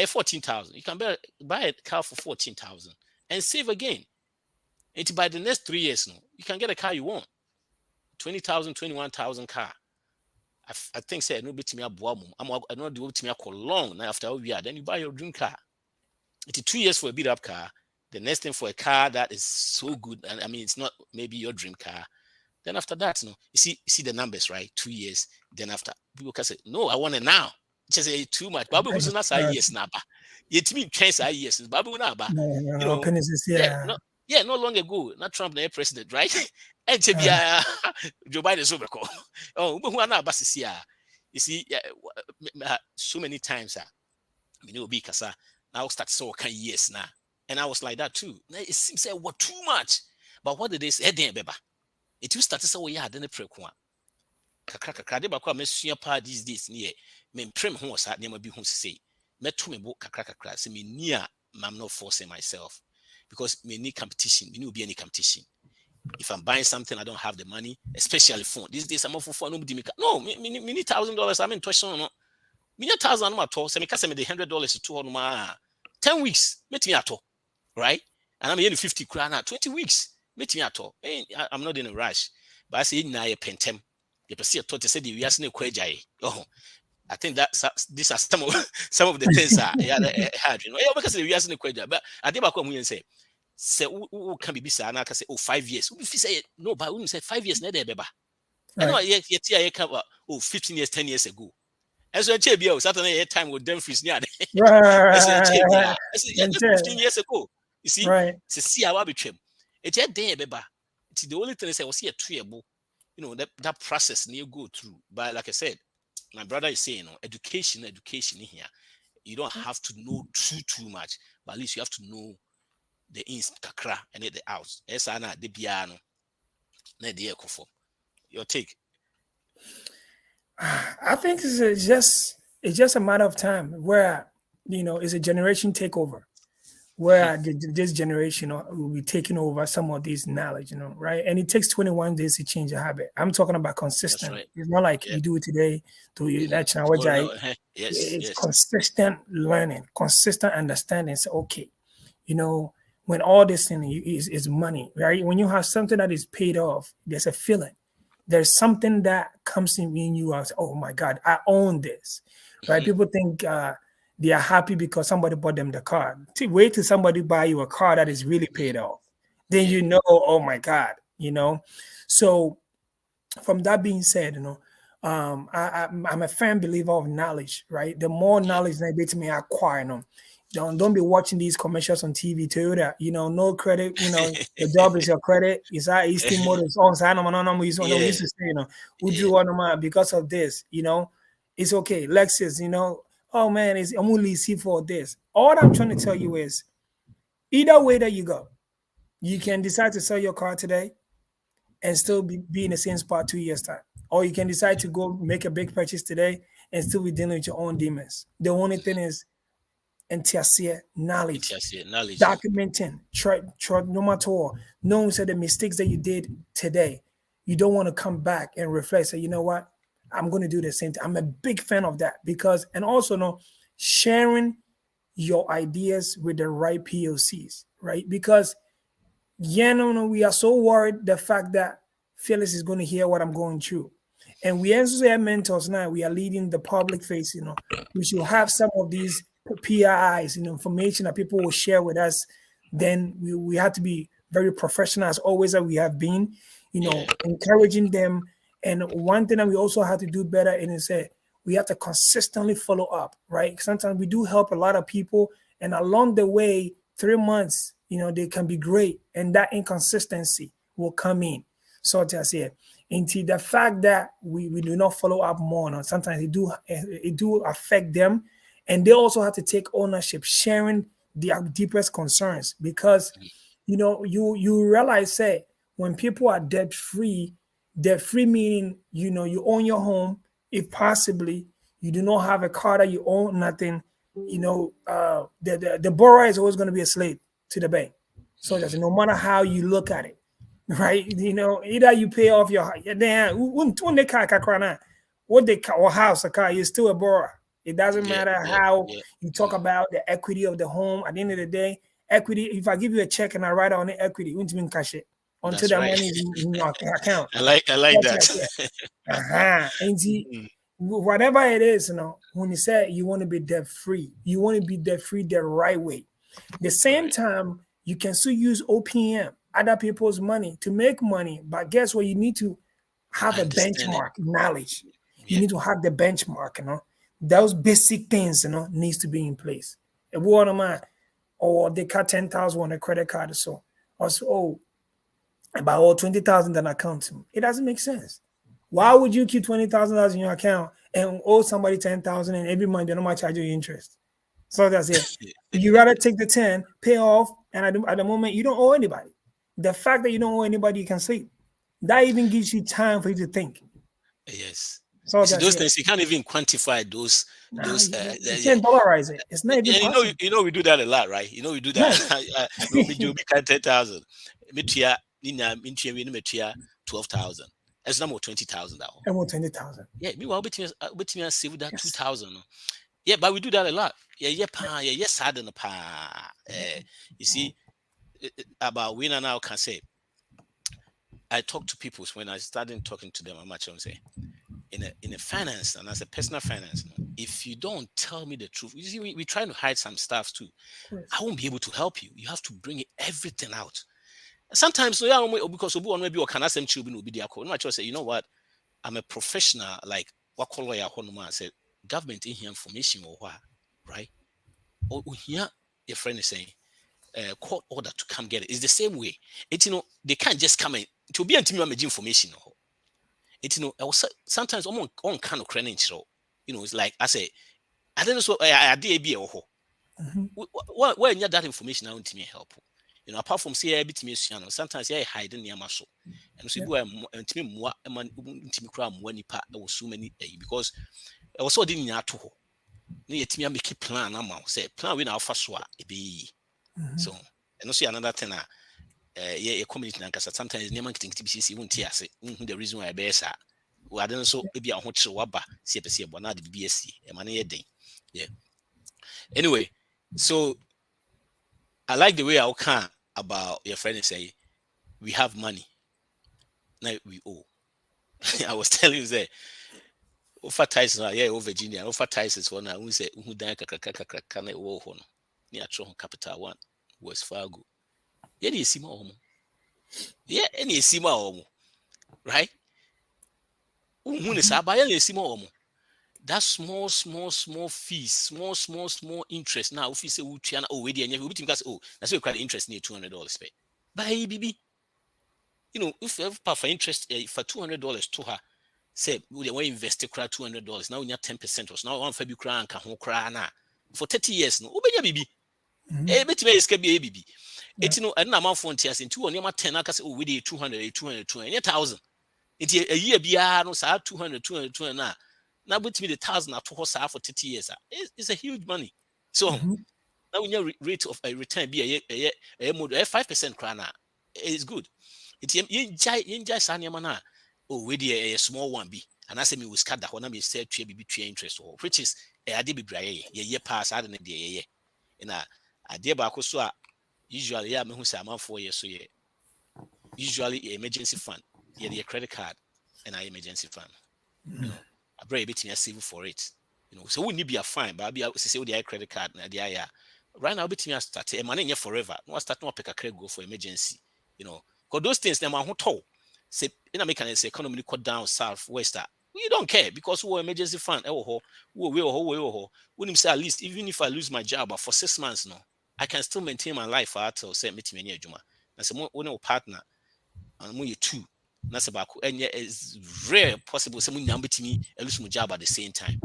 14,000. You can buy a car for 14,000 and save again. And by the next 3 years, you can get a car you want. 20,000, 21,000 car. I think say no bit me I know do to me long now after we are. Then you buy your dream car. It's 2 years for a beat up car. The next thing for a car that is so good, and I mean it's not maybe your dream car. Then after that, you see the numbers, right? 2 years. Then after people can say, no, I want it now. Just say too much. Babu was not say yes now. Yet me can say yes. Babu now. Not long ago, not Trump, the president, right? And to be Joe Biden over call. Oh, who are not Bassisia? You see, so many times, be Kasa. Now start so years now. And I was like that too. It seems like what too much. But what did they say? It will start to say, oh, yeah, then a prequa. Kakra, they bakwa mesua pa these days near. Me prim who was at never be who say. Met to me book kakra, say me near, I'm not forcing myself. Because me need competition, me need be any competition. If I'm buying something, I don't have the money, especially phone. These days, I'm for phone. Nobody make no. Me need $1,000. I'm in tuition. No, me need $1,000 at all. So me can send me the $100 to 200. 10 weeks, meet me at all, right? And I'm in 50 krana 20 weeks, meet me at all. I'm not in a rush, but I say now you pentem. You perceive a thought. Say the we are seeing a oh. I think that these are some of the things hard. Because we are seeing a but I think about what say who can be bisa and I can say 5 years. Who say no, but we say 5 years never beba. I know yet 15 years, 10 years ago. And so I Saturday time with them freeze near 15 years ago. You see, to see how I became. It's a day beba. It's the only thing I was here 2 years ago. That process you go through. But like I said, my brother is saying, education here. You don't have to know too much, but at least you have to know the ins kakra and the outs. Esana the piano. Your take. I think it's just a matter of time where it's a generation takeover, where this generation will be taking over some of this knowledge, right? And it takes 21 days to change a habit. I'm talking about consistent. Right. It's not like you do it today to you. That's not what it's consistent learning, consistent understanding. So, okay, when all this thing is money, right? When you have something that is paid off, there's a feeling. There's something that comes in you as, oh my God, I own this, right? People think they are happy because somebody bought them the car. Wait till somebody buy you a car that is really paid off. Then you know, oh my God, you know. So from that being said, you know, I'm a firm believer of knowledge, right? The more knowledge that bit me acquire, you know, don't be watching these commercials on TV too. That you know, no credit, you know, the job is your credit. Is that Easton Motors on sign we used to say, you know, we do one because of this, you know, it's okay. Lexus, you know, oh man, I'm only see for this. All I'm trying to tell you is either way that you go, you can decide to sell your car today and still be in the same spot 2 years time. Or you can decide to go make a big purchase today and still be dealing with your own demons. The only thing is knowledge, documenting, no matter what, knowing the mistakes that you did today. You don't want to come back and reflect, say, you know what, I'm going to do the same thing. I'm a big fan of that because, and also no, sharing your ideas with the right POCs, right? Because we are so worried the fact that Phyllis is going to hear what I'm going through. And we as mentors now, we are leading the public face, you know, we should have some of these PIs, you know, information that people will share with us. Then we have to be very professional as always that we have been, you know, encouraging them. And one thing that we also have to do better is that we have to consistently follow up, right? Sometimes we do help a lot of people, and along the way, 3 months, you know, they can be great, and that inconsistency will come in. So to say, into the fact that we do not follow up more, no, sometimes it do affect them, and they also have to take ownership, sharing their deepest concerns, because you know you realize, say, when people are debt free meaning, you know, you own your home, if possibly you do not have a car that you own nothing, you know, the borrower is always going to be a slave to the bank. So that no matter how you look at it, right? You know, either you pay off your car, what they or house a car, you're still a borrower. It doesn't matter how you talk about the equity of the home. At the end of the day, equity, if I give you a check and I write on the equity, you won't even cash it until that money is in your account. I like that. And whatever it is, you know, when you say you want to be debt free, you want to be debt free the right way. The same time, you can still use OPM, other people's money, to make money. But guess what? You need to have a benchmark knowledge. You need to have the benchmark, you know. Those basic things, you know, needs to be in place. Or they cut 10,000 on a credit card or so. Also, about 20,000 in account. It doesn't make sense. Why would you keep $20,000 in your account and owe somebody 10,000 and every month they don't charge you interest? So that's it. You rather take the 10, pay off, and at the moment you don't owe anybody. The fact that you don't owe anybody, you can sleep. That even gives you time for you to think. Yes. So those things you can't even quantify those. You can't dollarize it. It's not even possible. You know we do that a lot, right? You know we do that. We do 10,000. 12,000. It's not more 20,000 now. And more 20,000. Yeah, meanwhile, between save that 2,000. Yeah, but we do that a lot. Sad in the pa. You see, about winner now can say. I talk to people when I started talking to them. I'm saying, in a finance and as a personal finance, if you don't tell me the truth, you see, we're trying to hide some stuff too. I won't be able to help you. You have to bring everything out. Sometimes, because maybe or can ask them to be their call. I say, you know what? I'm a professional, like what call lawyer I said, government in here information or what, right? Or here your friend is saying, court order to come get it. It's the same way. It's, you know, they can't just come in to be anti information. It's, you know, sometimes on kind of credit, you know, it's like I say, I don't know, so I did be when you that information out to me help. You know, apart from say sometimes I hide in the muscle. And so you are more so many because I was so didn't to me make a plan amount say plan when our first one be so and also another thing a community sometimes never think to be won't the reason why I bear I don't so maybe a hot waba CPC bonad BSc yeah. Anyway, so I like the way I can about your friend and say, we have money. Now we owe. I was telling you that offer ties now, yeah, over Virginia, offer ties is one. I will say, who die kakaka na war hon. Near Tron Capital One, West Fargo. Yeah, you see more. Yeah, any see more, right? Who is Abaya, you see more. That small fees, small interest. Now, if you say, already, and you will think, oh, that's why you credit interest near $200 pay. But hey, BB, you know, if you have for interest for $200 to her, say, we want to invest $200. Now, we have 10% or so. Now, one Fabi Cran can hold crana for 30 years. No, Obey, BB. Eh, bet me is be BB. It's no, and amount for tears in 2 on your 10. I can say, oh, we did 200, 1,000. It's a year beyond, no, 200 now. Now, but me the 1,000 at horse for 30 years. It's a huge money. So now when your rate of a return be a 5% crana, it's good. It's you sign mana. Oh, we a small one be. And I say me was cut that one. I said to be between interest or which is a did be ye pass. I don't know the and I dear back so usually yeah, me who say I'm 4 years so yeah. Usually emergency fund, yeah, the credit card and I emergency fund. You know. I bring a bit in save for it, you know. So we need be a fine, but I'll be say with the credit card and the right now, bit me start a money forever. No, start no pick a credit go for emergency, you know. Because those things, them are who say in American say economy cut down south west. We don't care because we emergency fund. We say at least even if I lose my job for 6 months, no, I can still maintain my life until say meet me near Juma. I say one partner and we 2. That's about and yeah, it's rare possible someone number to me and lose my job at the same time.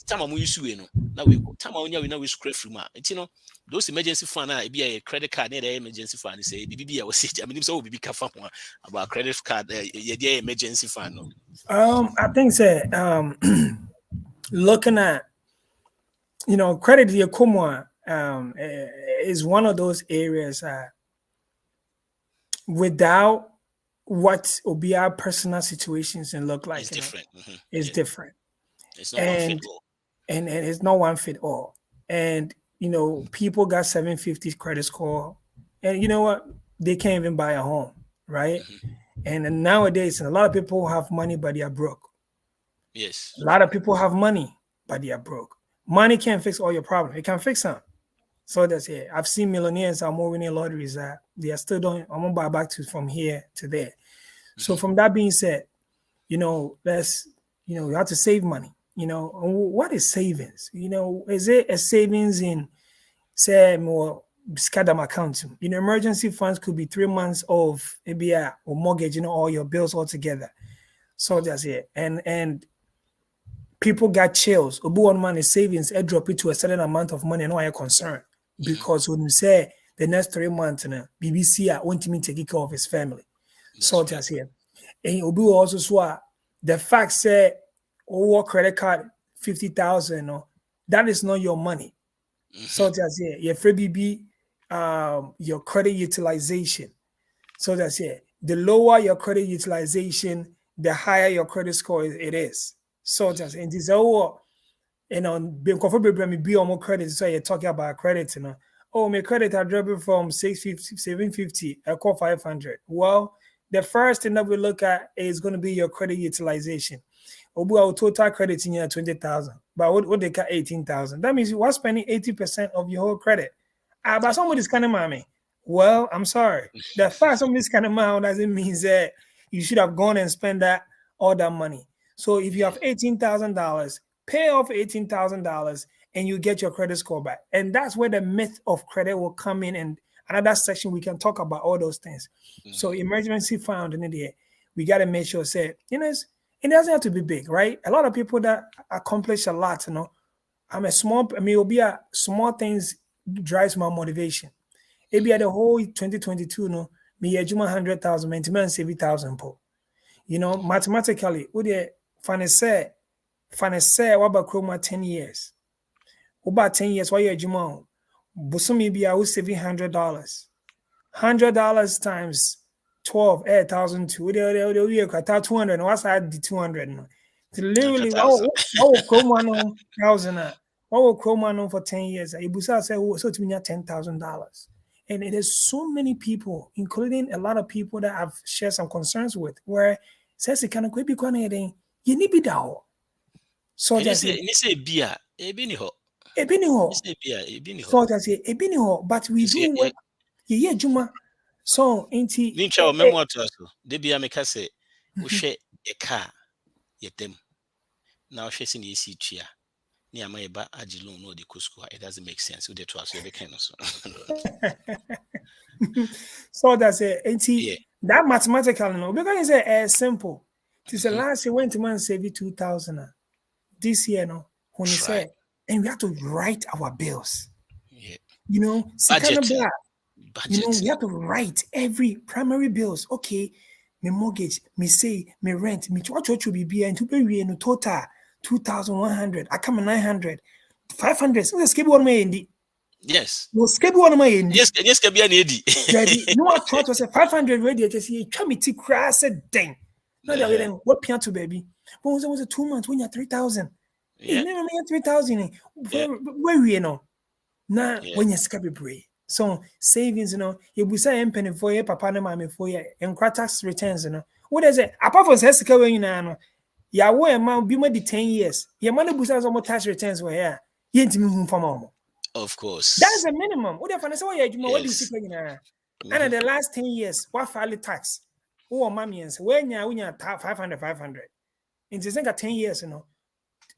Time I'm used to you know. Now we time we know we scrape through my you know those emergency fund be a credit card near the emergency fund say BB I was say I mean so BB can about credit card yeah emergency fund no. I think so looking at credit via Kumwa is one of those areas without what will be our personal situations and look like it's different. It's different. It's not one fit all. And it's not one fit all. And people got 750 credit score, and you know what? They can't even buy a home, right? And nowadays, a lot of people have money, but they are broke. Yes. A lot of people have money, but they are broke. Money can't fix all your problems. It can fix some. So that's it. I've seen millionaires are more winning lotteries that they are still doing. I'm gonna buy back to from here to there. So from that being said, let's you have to save money. What is savings? Is it a savings in say more scadam account? Emergency funds could be 3 months of maybe or mortgage, all your bills all together. So that's it. And people got chills. Obu one man is savings, I drop it to a certain amount of money, no I concern. Because when you say the next 3 months, BBC I want me to take care of his family. So that's it. And Obu also saw the fact say credit card 50,000, that is not your money. So that's it. Your free BB, your credit utilization. So that's it. The lower your credit utilization, the higher your credit score it is. So that's it. And this all being comfortable be on more credit. So you're talking about credit, Oh, my credit I dropped from 650, 750, I call 500. Well, the first thing that we look at is going to be your credit utilization. Our total credit in here 20,000, but what they got 18,000. That means you are spending 80% of your whole credit. But somebody's kind of money. Well, I'm sorry. The fact somebody's kind of money doesn't mean that you should have gone and spent all that money. So if you have $18,000, pay off $18,000 and you get your credit score back. And that's where the myth of credit will come in. And another section we can talk about all those things. So emergency fund in the we got to make sure it doesn't have to be big, right? A lot of people that accomplish a lot, it'll be a small things drives my motivation. It be at the whole 2022, me a 100,000, maintenance 70,000 po. Mathematically, would you finance what about chroma 10 years? About 10 years, why you a juma? Busumi be I saving $100. $100 times 12, 8,000 to 200. What's that? The 200. Literally, what will Chroma 1,000? What will Chroma for 10 years? Ibusa say, so to me $10,000. And it is so many people, including a lot of people that I've shared some concerns with, where says it kind of be you need be down. So just say beer, ebiniho. So just say ebiniho, but we do work. Yeah, Juma. So inti Nincha memo to us. De bia me kase wo hwe e car ye dem. Now hwe se na esi tua. Ni ama ye ba agilon no de kusku. It doesn't make sense. We dey to us we kind of so. So that's it. Inti that mathematical no because it's simple. It's the last year went to man save 2,000. This year no when he said and we have to write our bills. Yeah. You know, budget. You know, we have to write every primary bills. Okay, my mortgage, me say, me rent, me what will be and to be in total 2,100. I come 900, 500. So let's keep one way in the yes. No skip one way in yes, can be an eddy. No, I thought was a 500 radio to see committee crash a dang. No, then what piano baby? When was it 2 months when you're 3,000? Yeah, never made 3,000. Where we know now when you're scabby bray. So savings, you know, if we say penny for your papa and mammy for your and tax returns, you know. What is it? Apart from Sessica, when you know, ya way amount be more than 10 years. Your money was more tax returns were here. You ain't me from home. Of course. That's a minimum. What if I say, what do you see? And in the last 10 years, what file tax? Oh, mommy, and when you're 500. In the 10 years, you know,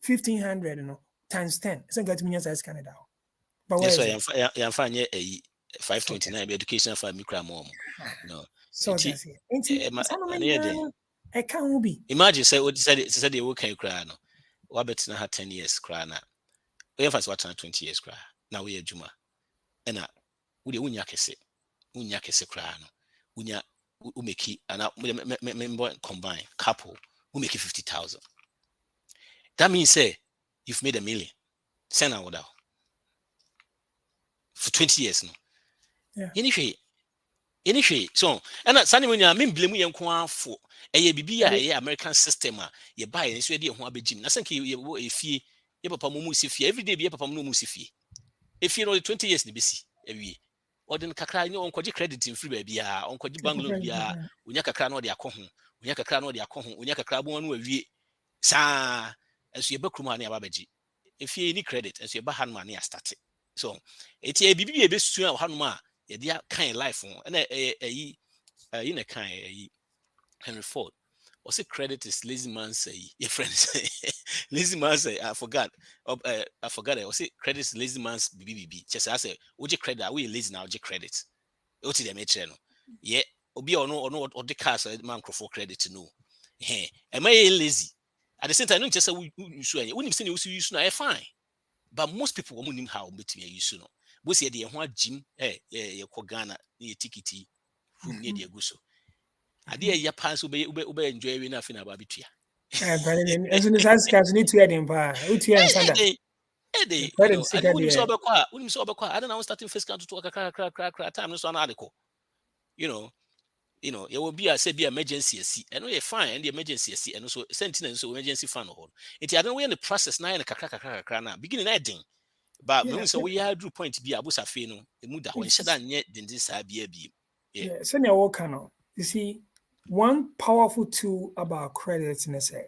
1,500, you know, times 10. It's got me as Canada. But that's why I'm finding a 529 education for me. No. So that's it. I can't be. Imagine say what said they work cry no. What bet na 10 years cry na. We first what 20 years cry. Now we Juma. And we the unya kese cry no. Unya umeki and member combine couple who make it 50,000. That means say you've made $1 million. Send out without. For 20 years no. Yeah. Anyway, so and Sunday when you mean blame you for a BBI American system, you buy and it's ready on one gym. I think you if you papa musifi every day be papa musifi. If you know 20 years the BC every or then kakra you know onkoji credit in free baby onkoji bank loan bia unya kakra no de akoho unya kakra no de akoho unya kakra bo no awie sa as you be kruma na ababeji if you need credit as you be hand money start. So it's a BB be soon hanuma ye dia kind life and you know kind Henry Ford or say credit is lazy man say your friends lazy man say I forgot it or say credit is lazy man's BBB just I say would you credit we lazy now you credit what did they make no yeah obi or the cars man for credit no am I lazy at the same time no just say we use when you say you use no fine. But most people won't know how to use no. But see the one gym, you Ghana, near Tikiti, who near the Guso. I dear your pants will be enjoy enough in our babitia. As soon as I scratch, need to add in bar. I don't know, starting first count to talk a time, no article. You know, it will be a emergency, and we fine and the emergency, and also sentence so emergency fund hold. It I don't know in the process now in a kakra beginning adding. But when so we had drew point to be Abu Safino, the Muda when Shadan yet didn't this be. Yeah, senior Walker. You see, one powerful tool about credit in say,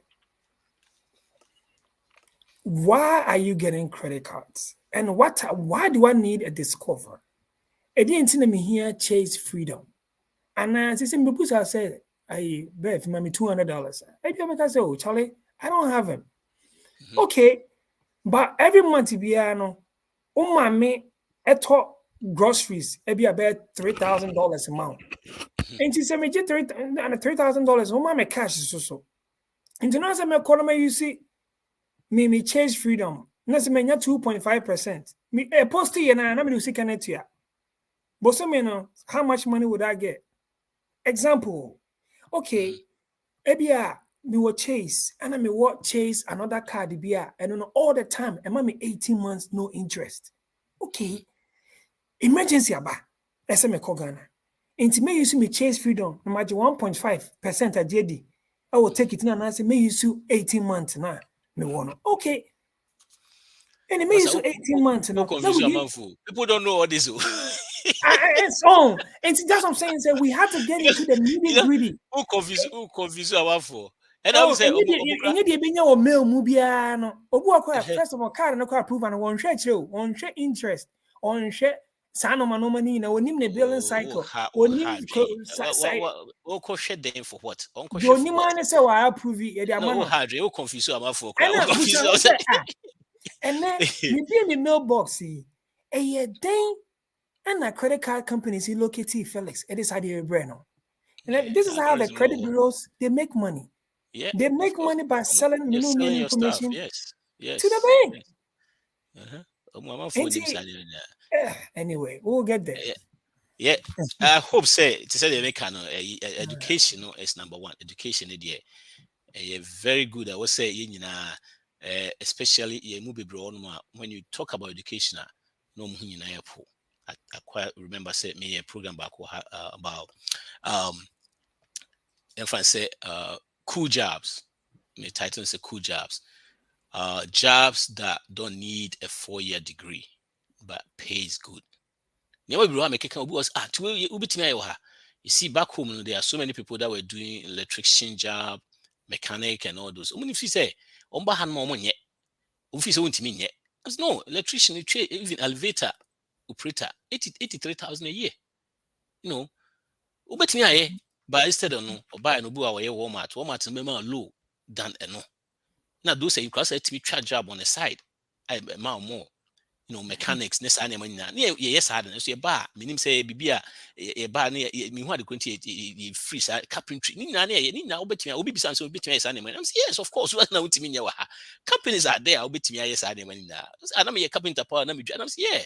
why are you getting credit cards? And why do I need a discover? It didn't see me here chase freedom. And as I said, I bet me $200. I say, oh, Charlie, I don't have him. Mm-hmm. Okay, but every month, me groceries, be about $3,000 amount. And she said, me get $3,000. Me cash is so. And you know, as I call me, you see, me chase freedom. That's me 2.5%. Me post here and I'm going to see connect here. But some how much money would I get? Example, okay, ebia me will chase and I may what chase another card bia and all the time and me 18 months no interest. Okay, emergency aba. Let's say me call Ghana. Into me use me chase freedom. Imagine 1.5% a JD. I will take it now and I say me use 18 months now. Me want okay. And it may use 18 months now. People don't know what this is. It's on. And see, that's what I'm saying. So we have to get into the nitty gritty. Who confuse our for? And I Oh, would say, and you did your mail mubiano. First of all, card no car prove and one share interest, on share Sanoma no money, no one the billing cycle. What share them for what? Don't you mind say I approve it? No, hard, you confuse our for. And then you be in the mailbox, see, a day and a credit card companies he locate Felix. It is how they brand. And this is how the credit bureaus they make money. Yeah, they make money by selling million information yes, to the bank. Yes. Anyway, we'll get there. Yeah. I hope say to say they make education is number one. Education very good. I would say especially when you talk about education, no I quite remember say me a program back about if I say cool jobs. My title is cool jobs. Jobs that don't need a 4-year degree but pays good. You see, back home there are so many people that were doing electrician job, mechanic, and all those. If you say, no, electrician, even elevator operator, 83,000 a year. But instead of no, or buy no Walmart is low than no. Now, those say you can say to be charge job on the side, I more. Mechanics, ness animal, yes, I don't know. Bar, meaning say, Bibia, a bar near me, what the free carpentry. Nina, now bet me, I'll be some bit me as animal. Yes, of course, what now to me, companies are there, I'll bet me, yes, animal. I know me a carpenter power, and I'm yeah.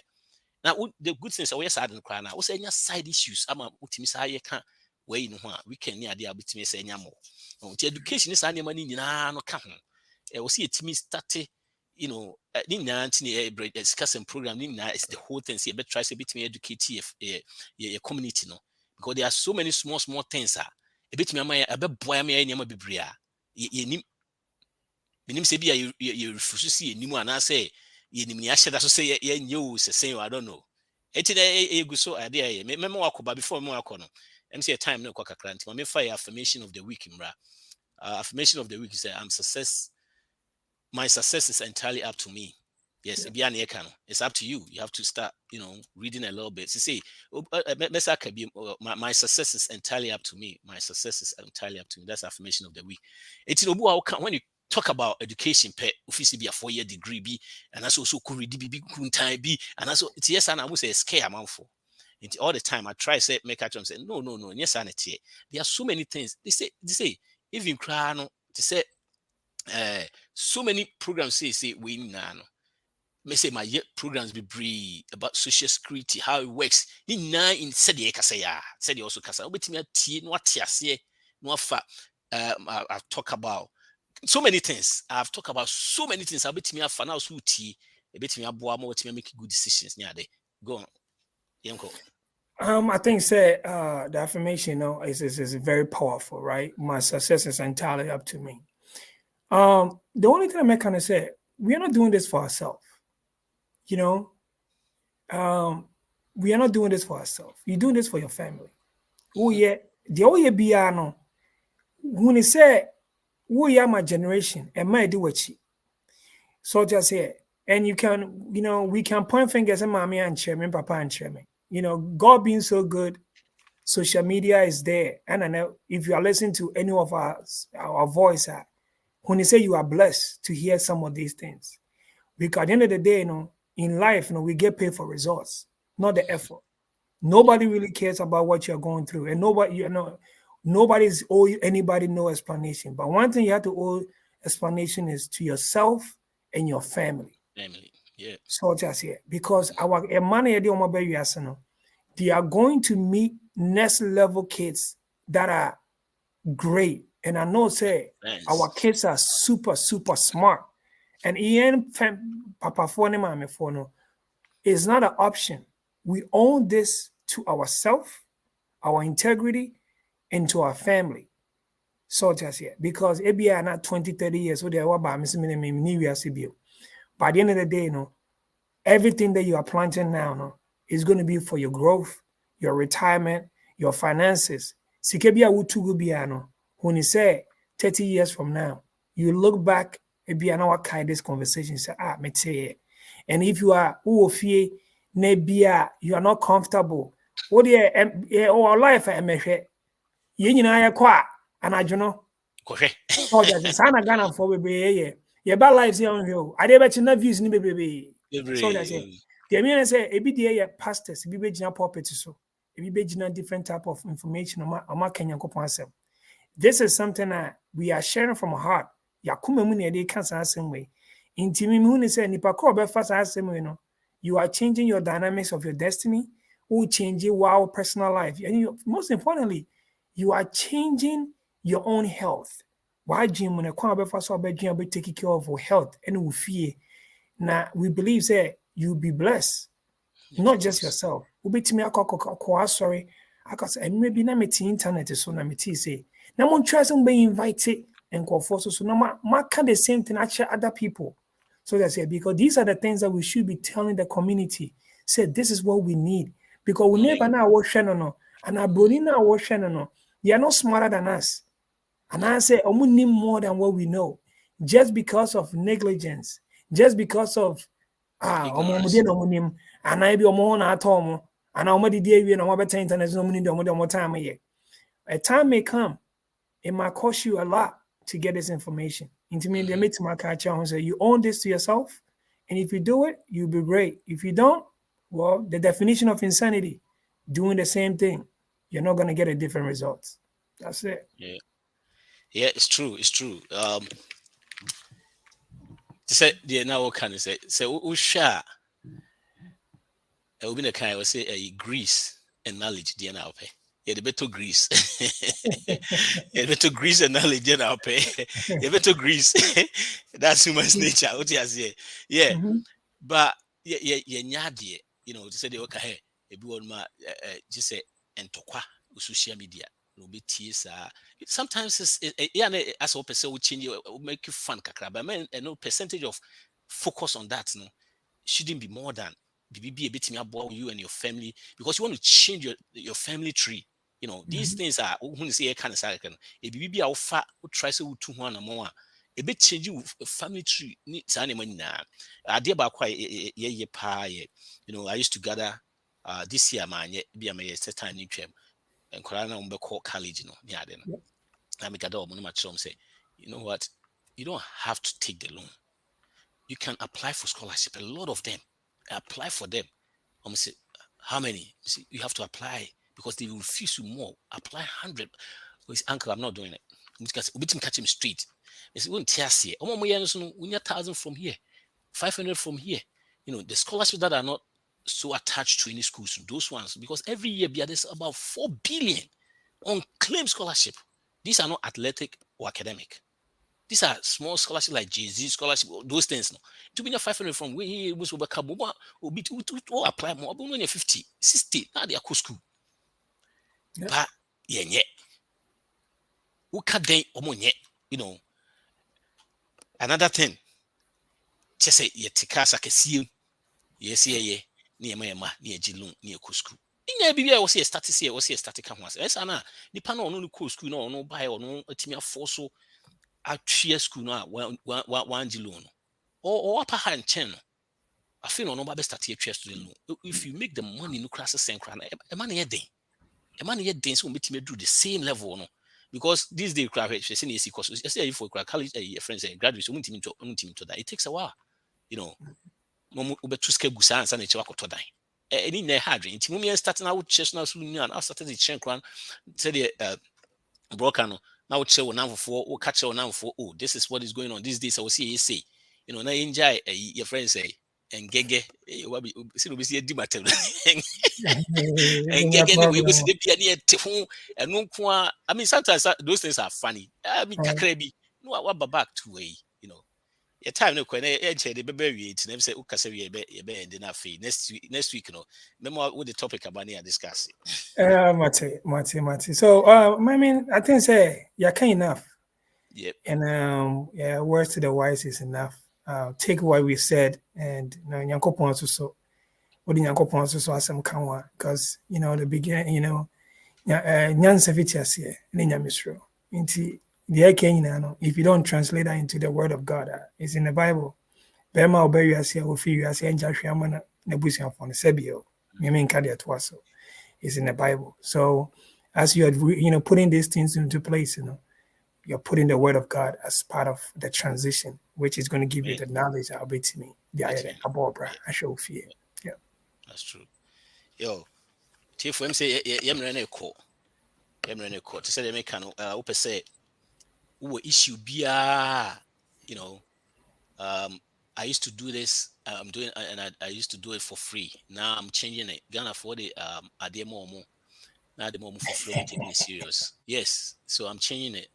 Now, the good things are yes, I don't cry now. What's any side issues? I'm a ultimate, I can't wait in one. We can near the bit me say, Yamo. Education is animal, no come. I will see a team started. Discussing program is the whole thing. See, but try to bit me educate a community, no, because there are so many small things. A bit me a bit boy me any more bibria. You say be you refuse to see any more, and I say you should say you say I don't know. It's a good so idea. Remember what before more corner. MC a time no quack cranty. My fire affirmation of the week, affirmation of the week is I'm success. My success is entirely up to me. Yes, it's up to you. You have to start, reading a little bit. So say, my success is entirely up to me. My success is entirely up to me. That's affirmation of the week. It's when you talk about education, officially be a 4-year degree, be and that's also could read be time be and also it's yes, and I would say scare amount for. All the time I try say make a say no, yes, and it's there are so many things. They say even cry no to say. So many programs say we now. May say my programs be brief about social security, how it works. In said said also kasa. But me what I've talked about so many things. I've talked about so many things. I'll bet me a fan house who tea. A bit me a boy more to make good decisions. Yeah, they go on. I think the affirmation, is very powerful, right? My success is entirely up to me. The only thing I kind of say, we are not doing this for ourselves. We are not doing this for ourselves. You're doing this for your family. Oh yeah, the only biano when they say, "Oh yeah, my generation," and my do what she. So just here, and you can, we can point fingers at mommy and chairman, papa and chairman. God being so good, social media is there, and I know if you are listening to any of our voice. When they say you are blessed to hear some of these things, because at the end of the day, in life, we get paid for results, not the effort. Nobody really cares about what you're going through, and nobody's owe anybody no explanation. But one thing you have to owe explanation is to yourself and your family. Yeah. So just here, because our money they are going to meet next level kids that are great. And I know, our kids are super, super smart. And Papa phone is not an option. We own this to ourselves, our integrity, and to our family. So just here, because maybe are not 20, 30 years, so they are about By the end of the day, everything that you are planting now, is going to be for your growth, your retirement, your finances. Sikebia wutugu biano. When you say 30 years from now, you look back and be an kind this conversation. Say, me say, and if you are uofie nebia, you are not comfortable. What or life I measure. Yina ya kwa anajuno. Oh, that's Sana Ghana for baby. Yeah, bad lives here on you. I never china views ni baby. So that's it. The mean say a bit there pastors, be bejina pulpit so. Be bejina different type of information on my Kenyan Koponsem. This is something that we are sharing from our heart. Yakume muni ade cancer same way. Intimi muni say nipa ko be fast same way no. You are changing your dynamics of your destiny, or changing wow personal life. And you, most importantly, you are changing your own health. Why gym when a kwa be fast be taking care of your health and we fear. Now we believe say you'll be blessed. Not just yourself. Ubitimi akọ sorry. Akasa maybe na me internet so na me say. Now one try some be invited and call for so now ma can the same thing actually other people. So that's it, because these are the things that we should be telling the community. Say this is what we need. Because we never know what no. And our brody now what no. They are not smarter than us. And I say we need more than what we know. Just because of negligence, just because of and I be na atom and I did we no better internet no need more time here. A time may come, it might cost you a lot to get this information. Intermediate to my catch and say you own this to yourself, and if you do it, you'll be great. If you don't, well, the definition of insanity, doing the same thing, you're not gonna get a different result. That's it. Yeah, it's true. It's true. Say now what can I say? Say Usha. It will be the kind of say Greece and knowledge DNA pay. Yeah, the better Greece. Yeah, better Greece and knowledge DNA pay. Yeah, better Greece. That's human nature. What you say? Yeah, but yeah, you know, to say the okay, hey, everyone just say entokwa social media. No be sometimes it's as a person will change you, make you fun kakra. But man, no percentage of focus on that no shouldn't be more than be a bit about you and your family, because you want to change your family tree. You know, these things are when you say kind of second. A baby our fat who tries to 200 more. A bit change you family tree needs animal now. I did about quite you know, I used to gather this year man be a set time in and Korana call college, you know, yeah, then I make a dog my chum say, you know what, you don't have to take the loan. You can apply for scholarship, a lot of them. Apply for them. Say, how many? Say, you have to apply because they will refuse you more. Apply 100. His uncle, I'm not doing it. We can catch him straight. He said, won't tear here. We need 1,000 from here, 500 from here. You know, the scholarships that are not so attached to any schools, those ones, because every year there's about 4 billion on claim scholarship. These are not athletic or academic. These are small scholarships like JZ scholarship, those things. No, to be 500 from where he was over Kabuba will be to apply more, but only 50, 60. Now they are cool school. But yeah, who can they you know? Another thing, just say ye tikasa kesi, yes, yeah, near my near Jilun, near cool school. In your baby, I was here status here, was here static. Yes, Anna, the panel no cool school, no buy or no team for so. At school now, one loan or upper hand chain. I feel no best at your student loan. If you make the money no crosses and crown, a money a day. A money a day so meet me do the same level, no. Because these days graduates, because I say for college friends and graduates, to that. It takes a while, you know. No ube to scale gusan and it's to die. Any ne hard in Timomian starting out chestnut soon and I started the chain crown, said the broken. Now show now for catch now for this is what is going on these days. I will see say, you know, now enjoy your friends say and gege we see a dimatel and gege we see the piano tifun and no I mean sometimes those things are funny. I mean kakrebi no what back to way, you know. Your time no kwen the baby it never say ukase we be end na fe next week no remember what the topic about here discuss Mate. So I mean I think say you're kind enough. Yep. And yeah, words to the wise is enough. Take what we said and Nyankopon so what in Yankopon so some kanwa, because the beginning, nyansa fitias here, ninya misro. Inti the Kenyan, if you don't translate that into the word of God, it's in the Bible. Bema obey you as you feel as and Jashamana Nebusian for Sebio. Meaning Kadia Twaso is in the Bible. So as you are putting these things into place, you're putting the word of God as part of the transition, which is going to give you the knowledge. I'll be to me. I show fear. Yeah, that's true. Yo, Chief, when say yemrene ko to say they make an say who issue bia, I used to do this. I'm doing, and I used to do it for free. Now I'm changing it. Ghana for the more. Now the moment for free, I'm taking it serious. Yes, so I'm changing it.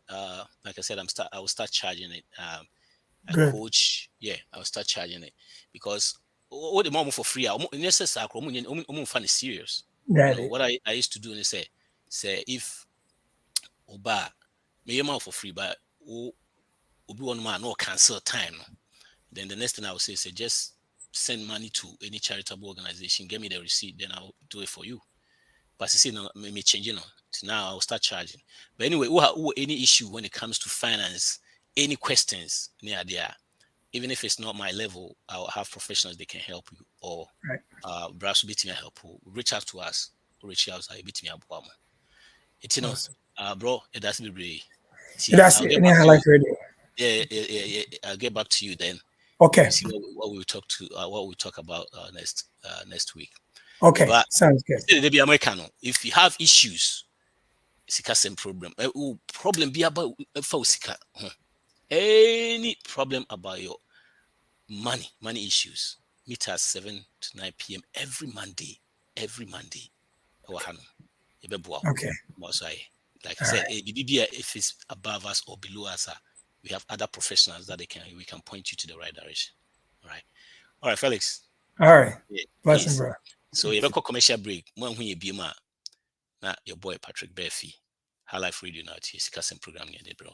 Like I said, I will start charging it. I good. coach. Yeah, I will start charging it because all the moment for free. I'm fun is serious. What I used to do is say if Oba me for free, but Obi one man no cancel time. Then the next thing I will say just send money to any charitable organization, get me the receipt, then I'll do it for you. But you see, me changing on. So now I'll start charging. But anyway, who any issue when it comes to finance, any questions near there, even if it's not my level, I'll have professionals that can help you, or perhaps be to help you. Reach out to us, reach out to us. It's Awesome. bro, it doesn't be really. That's Life Radio. Yeah. I'll get back to you then. Okay. See what we talk about next week. Okay, but sounds good. If you have issues, sika same problem. Problem be about sika. Any problem about your money issues, meet us 7 to 9 p.m. every Monday. Okay. Like I said, if it's above us or below us, we have other professionals that we can point you to the right direction. All right, Felix. All right. Blessing, bro. So you have a commercial break. When you be your boy Patrick Berfi, High Life Radio now. It's a program near the bro.